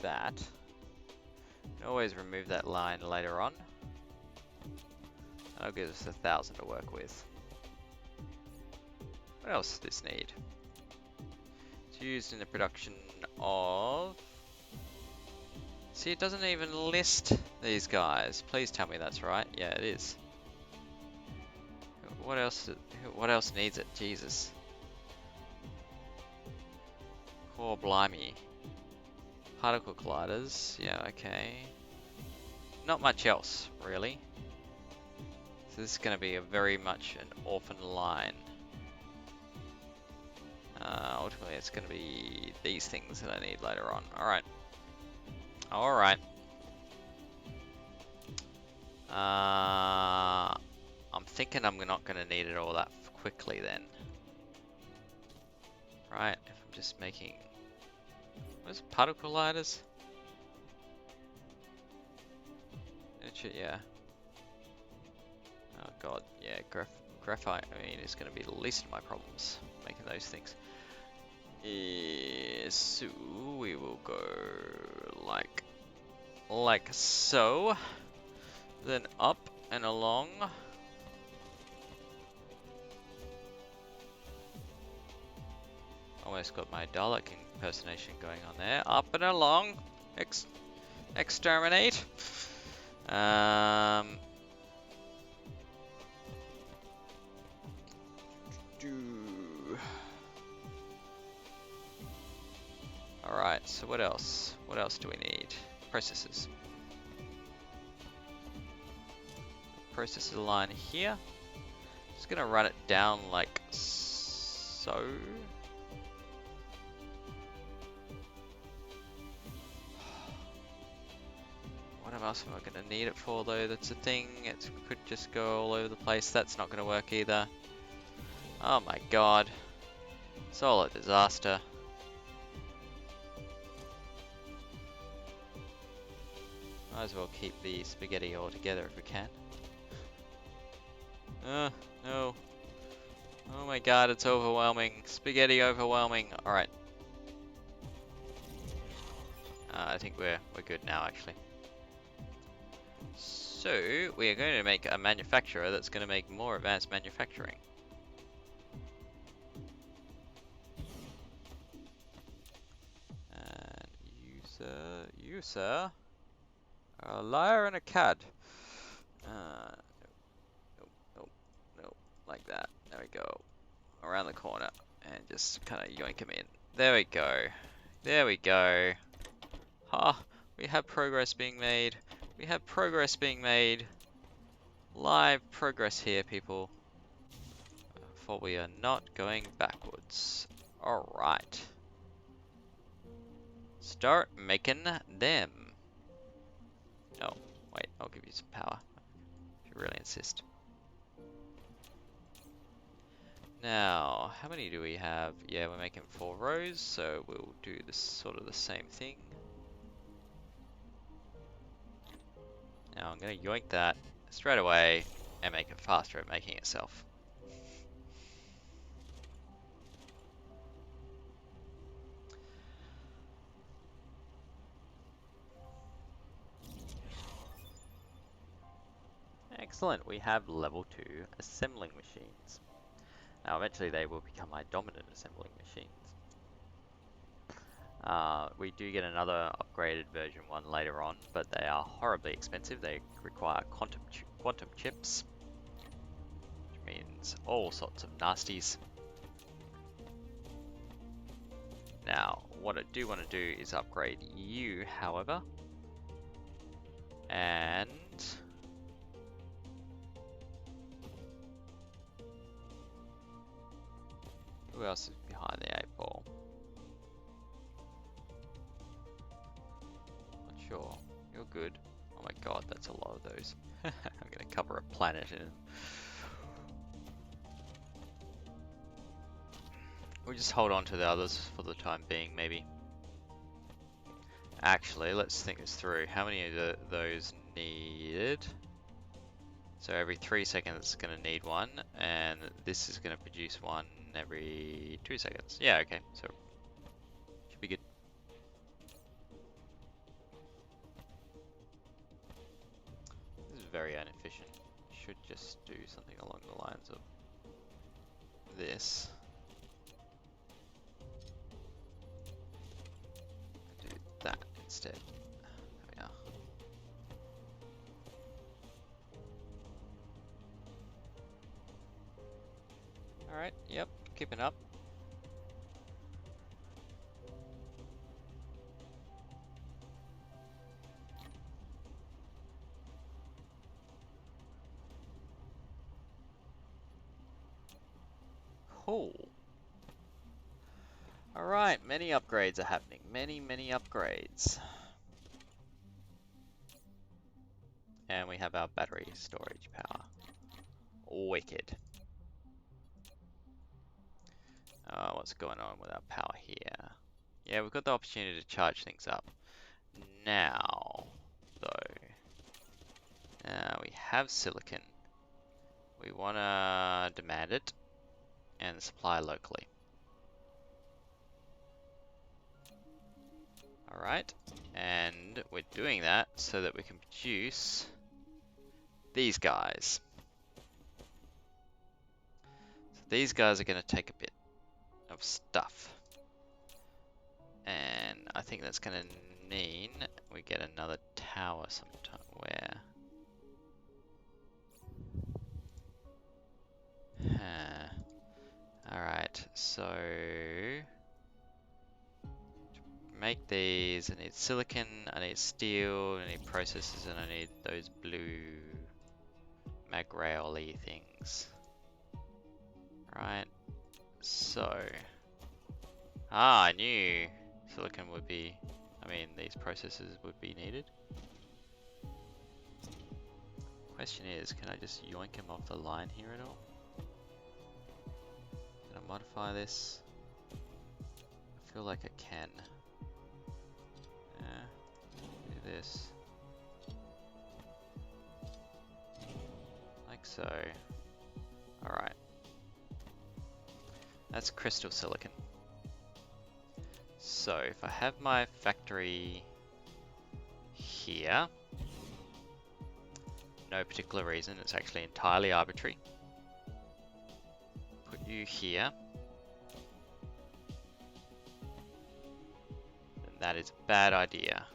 That. You can always remove that line later on. That'll give us 1,000 to work with. What else does this need? It's used in the production of... See, it doesn't even list these guys. Please tell me that's right. Yeah, it is. What else? What else needs it? Jesus. Poor blimey. Particle colliders. Yeah, okay. Not much else, really. So this is going to be a very much an orphan line. Ultimately, it's going to be these things that I need later on. Alright. Alright. I'm thinking I'm not going to need it all that quickly then. Right, if I'm just making... What is it? Particle colliders? Yeah. Oh god, yeah, graphite, I mean, it's going to be the least of my problems making those things. So, we will go like so, then up and along. Almost got my Dalek impersonation going on there. Up and along, exterminate. Alright, so what else? What else do we need? Processors. Processor line here. Just gonna run it down like so. What else am I gonna need it for though? That's a thing. It could just go all over the place. That's not gonna work either. Oh my god. Solar disaster. Might as well keep the spaghetti all together if we can. No. Oh my god, it's overwhelming. Spaghetti overwhelming. Alright. I think we're good now actually. So, we are going to make a manufacturer that's going to make more advanced manufacturing. And you sir, are a liar and a cad. Nope, like that. There we go. Around the corner and just kind of yoink him in. There we go. There we go. Ha! We have progress being made. We have progress being made. Live progress here, people. For we are not going backwards. Alright. Start making them. Oh, wait, I'll give you some power. If you really insist. Now, how many do we have? Yeah, we're making 4 rows, so we'll do this sort of the same thing. Now I'm going to yoink that straight away and make it faster at making itself. Excellent, we have level 2 assembling machines. Now eventually they will become my dominant assembling machines. We do get another upgraded version 1 later on, but they are horribly expensive. They require quantum chips, which means all sorts of nasties. Now, what I do want to do is upgrade you, however, and who else is behind the 8 ball? Not sure. You're good. Oh my god, that's a lot of those. I'm gonna cover a planet in. We'll just hold on to the others for the time being, maybe. Actually, let's think this through. How many of those needed? So every 3 seconds it's going to need one, and this is going to produce one every 2 seconds. Yeah, okay, so should be good. This is very inefficient. Should just do something along the lines of this. Do that instead. There we are. Alright, yep, keeping up. Cool. Alright, many upgrades are happening. Many upgrades. And we have our battery storage power. Wicked. What's going on with our power here? Yeah, we've got the opportunity to charge things up. Now, though, we have silicon. We want to demand it and supply locally. Alright, and we're doing that so that we can produce these guys. So these guys are going to take a bit of stuff. And I think that's going to mean we get another tower sometime. Where? Alright, so to make these, I need silicon, I need steel, I need processors, and I need those blue magrail-y things. Right, so I knew silicon would be, these processors would be needed. Question is, can I just yoink him off the line here at all? Can I modify this? I feel like I can. Do this. Like so. Alright. That's crystal silicon. So if I have my factory here, no particular reason, it's actually entirely arbitrary. Put you here. Then that is a bad idea.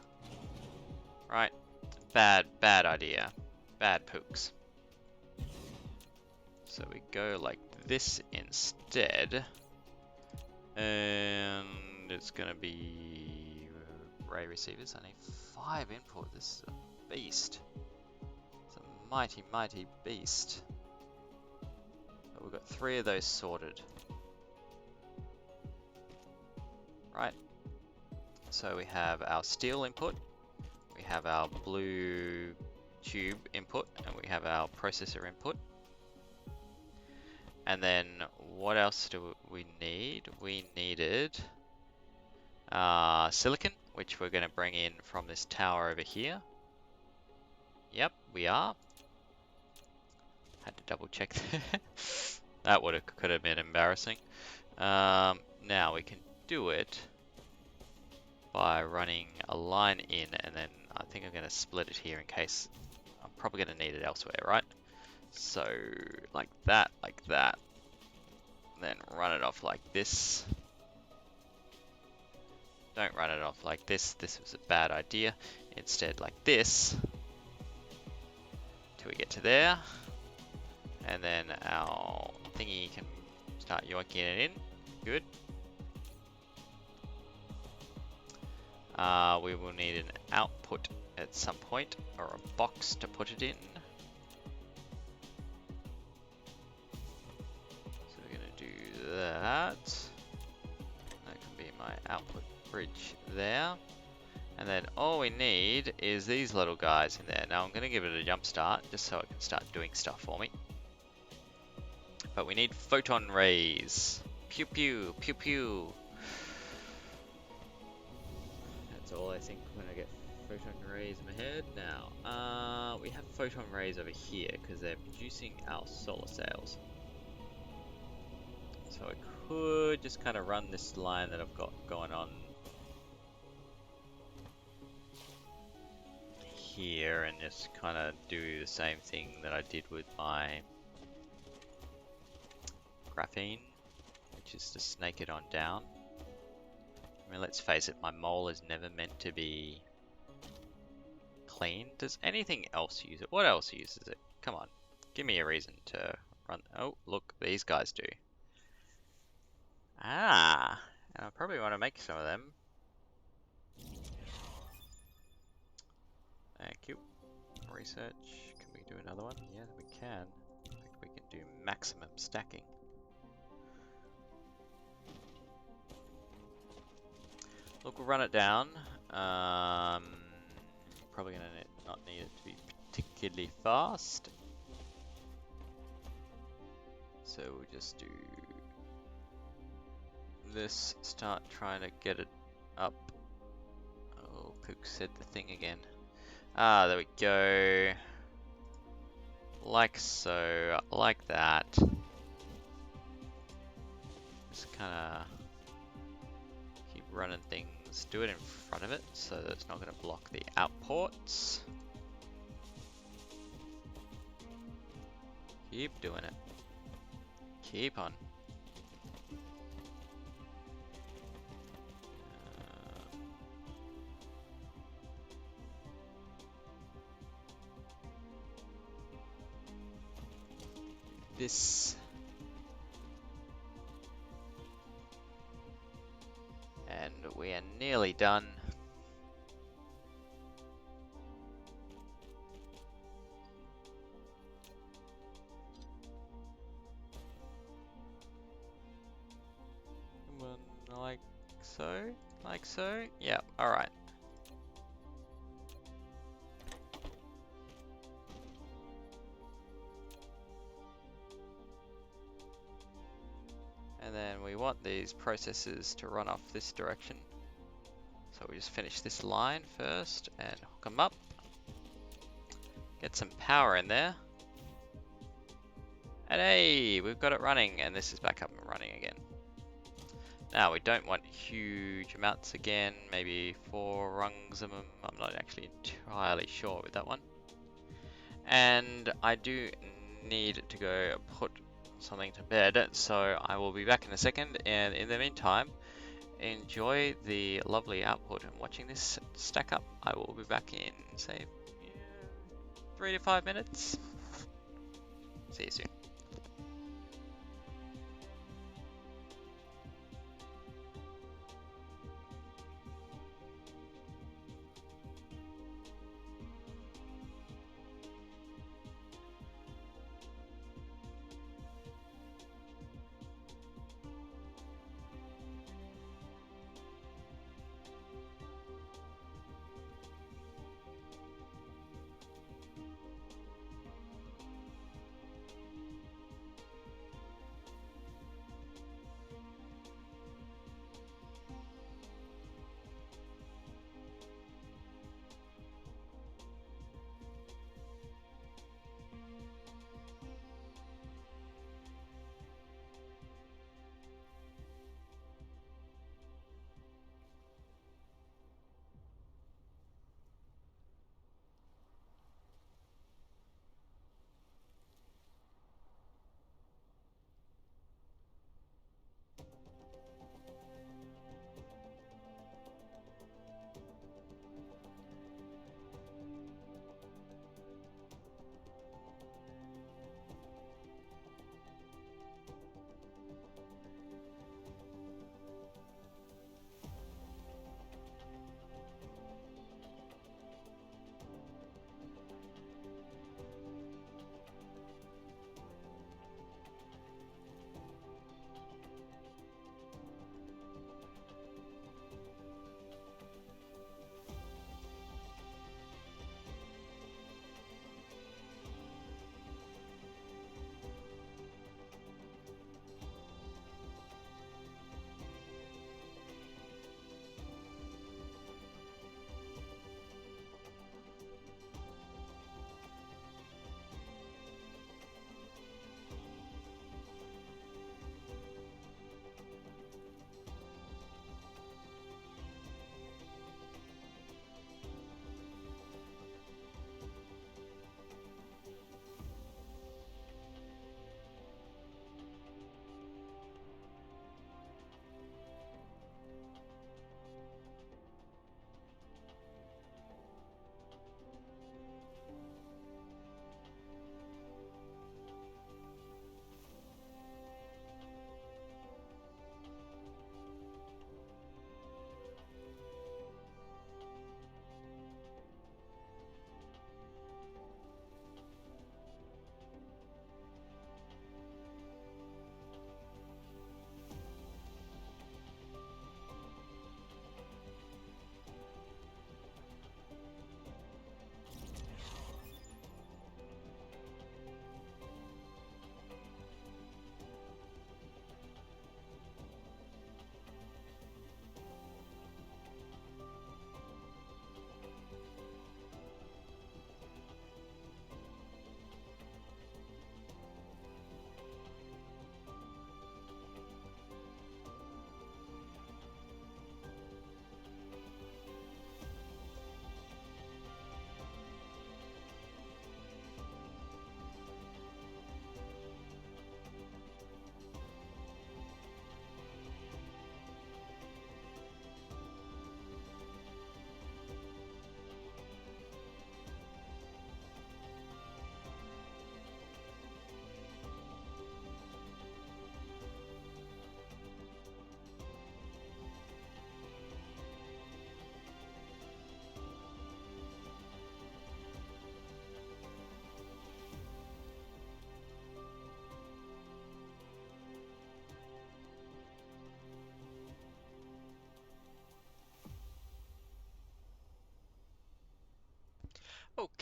Right? Bad idea. Bad pooks. So we go like this instead. And it's gonna be ray receivers. I need 5 input. This is a beast. It's a mighty beast. But we've got 3 of those sorted. Right. So we have our steel input, we have our blue tube input, and we have our processor input. And then what else do we need? We needed silicon, which we're going to bring in from this tower over here. Yep, we are. Had to double check there. That could have been embarrassing. Now we can do it by running a line in, and then I think I'm going to split it here in case I'm probably going to need it elsewhere, right? So like that, then run it off like this. Don't run it off like this. This was a bad idea. Instead, like this, till we get to there, and then our thingy can start yoinking it in. Good. We will need an output at some point, or a box to put it in. So we're going to do that. That can be my output bridge there. And then all we need is these little guys in there. Now I'm going to give it a jump start, just so it can start doing stuff for me. But we need photon rays. Pew pew, pew pew. That's all I think when I get photon rays in my head. Now, we have photon rays over here because they're producing our solar sails. So I could just kind of run this line that I've got going on here and just kind of do the same thing that I did with my graphene, which is to snake it on down. I mean, let's face it, my mole is never meant to be clean. Does anything else use it? What else uses it? Come on, give me a reason to run. Oh, look, these guys do. Ah, and I probably want to make some of them. Thank you. Research. Can we do another one? Yeah, we can. I think we can do maximum stacking. Look, we'll run it down. Probably gonna not need it to be particularly fast. So we'll just do this, start trying to get it up. Oh, Pook said the thing again. Ah, there we go. Like so, like that. Just kinda keep running things, do it in front of it so that it's not gonna block the outports. Keep doing it. Keep on. This. And we are nearly done. Like so? Like so? Yeah, alright. And then we want these processes to run off this direction. So we just finish this line first and hook them up. Get some power in there. And hey, we've got it running, and this is back up and running again. Now we don't want huge amounts again, maybe 4 rungs of them. I'm not actually entirely sure with that one. And I do need to go put something to bed, so I will be back in a second, and in the meantime, enjoy the lovely output and watching this stack up. I will be back in, say, 3 to 5 minutes. See you soon.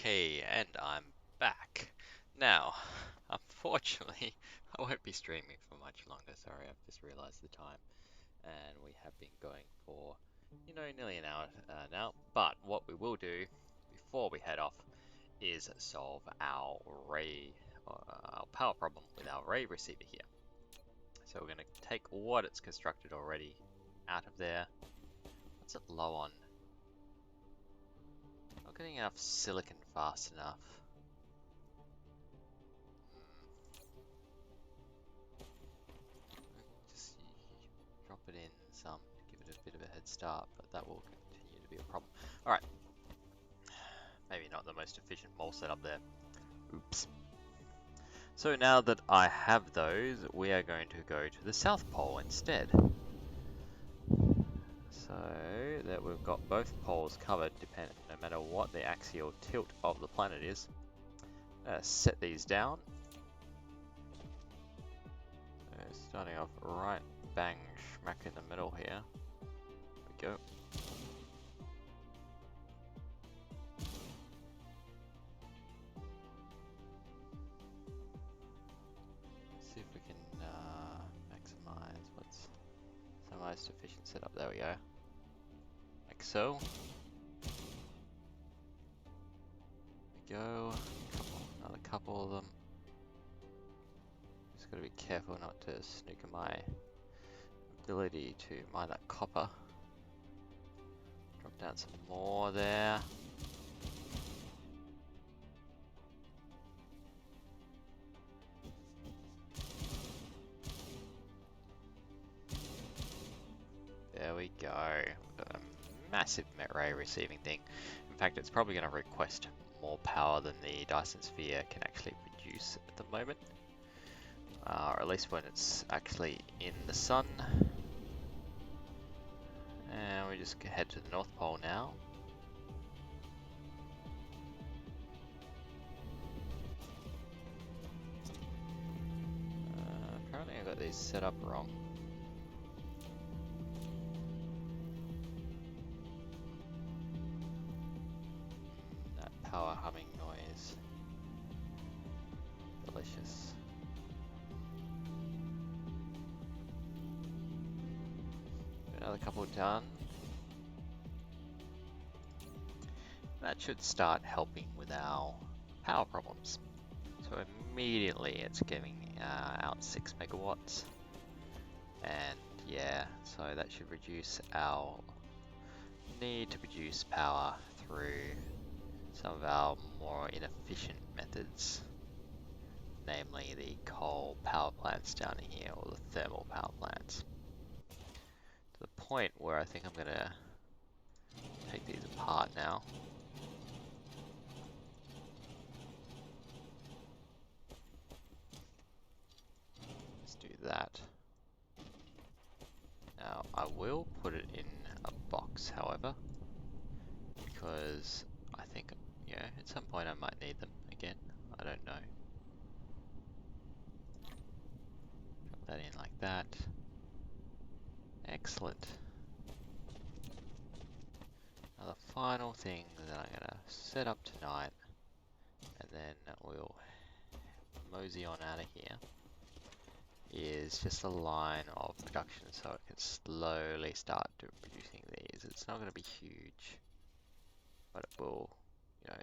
Okay, and I'm back. Now, unfortunately, I won't be streaming for much longer. Sorry, I've just realized the time. And we have been going for, nearly an hour now. But what we will do before we head off is solve our our power problem with our ray receiver here. So we're going to take what it's constructed already out of there. What's it low on? Not getting enough silicon fast enough. Just drop it in some, give it a bit of a head start, but that will continue to be a problem. Alright. Maybe not the most efficient mole setup there. Oops. So now that I have those, we are going to go to the South Pole instead. So that we've got both poles covered, no matter what the axial tilt of the planet is. Set these down. Starting off right bang smack in the middle here. There we go. See if we can maximize what's the most efficient setup. There we go. Like so. There we go. Another couple of them. Just gotta be careful not to snooker my ability to mine that copper. Drop down some more there. There we go. We've got a massive met ray receiving thing. In fact, it's probably going to request more power than the Dyson Sphere can actually produce at the moment. Or at least when it's actually in the sun. And we just head to the North Pole now. Apparently I got these set up wrong. That power humming noise. Delicious. Another couple done. That should start helping with our power problems. So immediately it's giving out 6 megawatts. And yeah, so that should reduce our need to produce power through some of our more inefficient methods. Namely the coal power plants down here, or the thermal power plants. To the point where I think I'm going to take these apart now. Let's do that. Now, I will put it in a box, however, because I think, at some point I might need them again. I don't know. Drop that in like that. Excellent. Now the final thing that I'm going to set up tonight, and then we'll mosey on out of here, is just a line of production so it can slowly start to producing these. It's not going to be huge, but it will,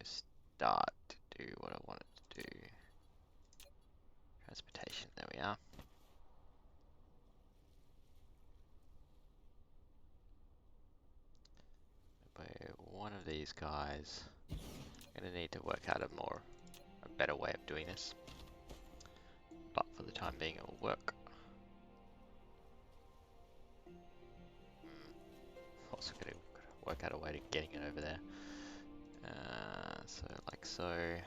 start to do what I want it to do. Transportation, there we are. One of these guys, I'm going to need to work out a better way of doing this, but for the time being it will work. Also going to work out a way to getting it over there. So like so.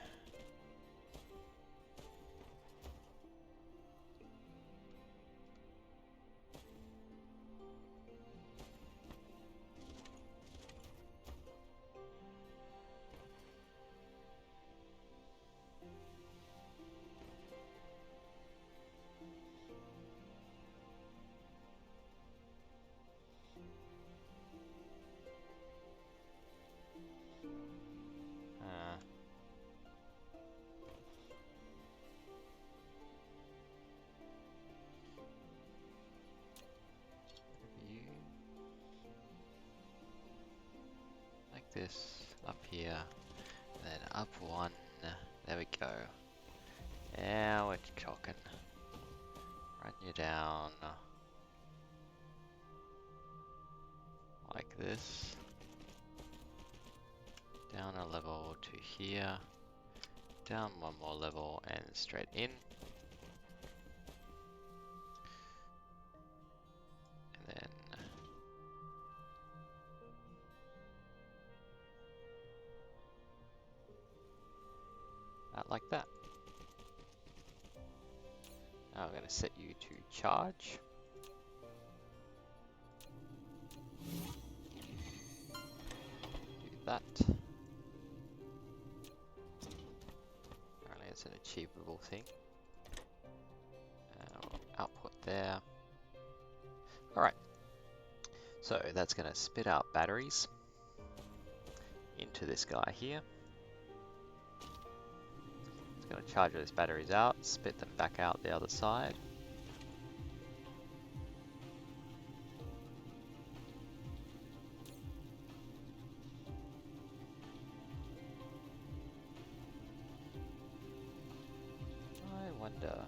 like this, up here, and then up one. There we go. Now we're talking. Run you down like this. Down a level to here. Down one more level and straight in. And then out like that. Now I'm going to set you to charge. Do that. Apparently it's an achievable thing. Output there. Alright. So that's going to spit out batteries into this guy here. It's going to charge those batteries out, spit them back out the other side. I wonder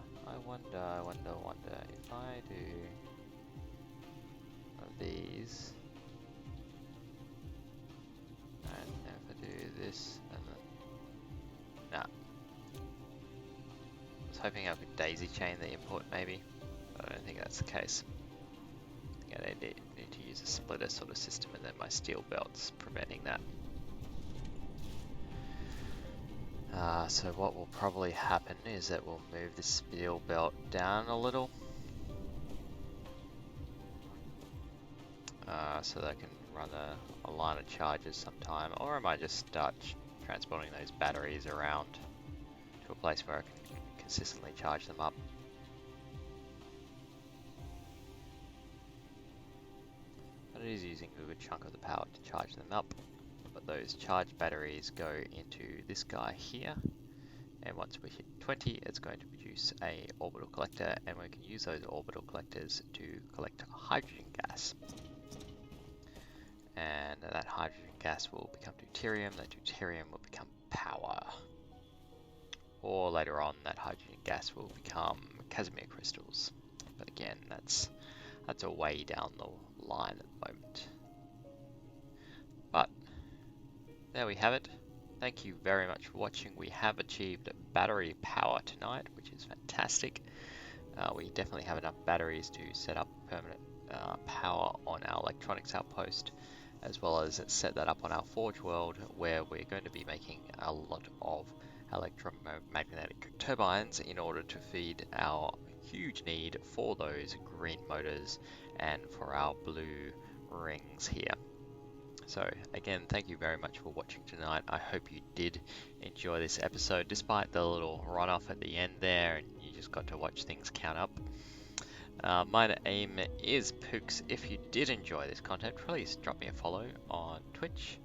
if I do one of these, and if I do this, and then, nah. I was hoping I could daisy chain the input maybe, but I don't think that's the case. Yeah, they need to use a splitter sort of system, and then my steel belt's preventing that. So what will probably happen is that we'll move the steel belt down a little, so that I can run a line of charges sometime, or I might just start transporting those batteries around to a place where I can consistently charge them up. But it is using a good chunk of the power to charge them up. But those charged batteries go into this guy here, and once we hit 20 it's going to produce a orbital collector, and we can use those orbital collectors to collect hydrogen gas. And that hydrogen gas will become deuterium, that deuterium will become power. Or later on that hydrogen gas will become Casimir crystals. But again, that's a way down the line at the moment. But there we have it. Thank you very much for watching. We have achieved battery power tonight, which is fantastic. We definitely have enough batteries to set up permanent power on our electronics outpost, as well as set that up on our Forge world, where we're going to be making a lot of electromagnetic turbines in order to feed our huge need for those green motors and for our blue rings here. So again, thank you very much for watching tonight. I hope you did enjoy this episode, despite the little run-off at the end there, and you just got to watch things count up. My name is Pooks. If you did enjoy this content, please drop me a follow on Twitch.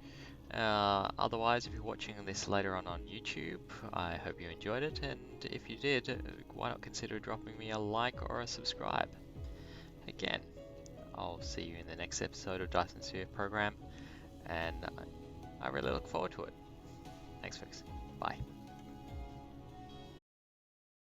Otherwise, if you're watching this later on YouTube, I hope you enjoyed it, and if you did, why not consider dropping me a like or a subscribe. Again, I'll see you in the next episode of Dyson Sphere Program, and I really look forward to it. Thanks, folks. Bye.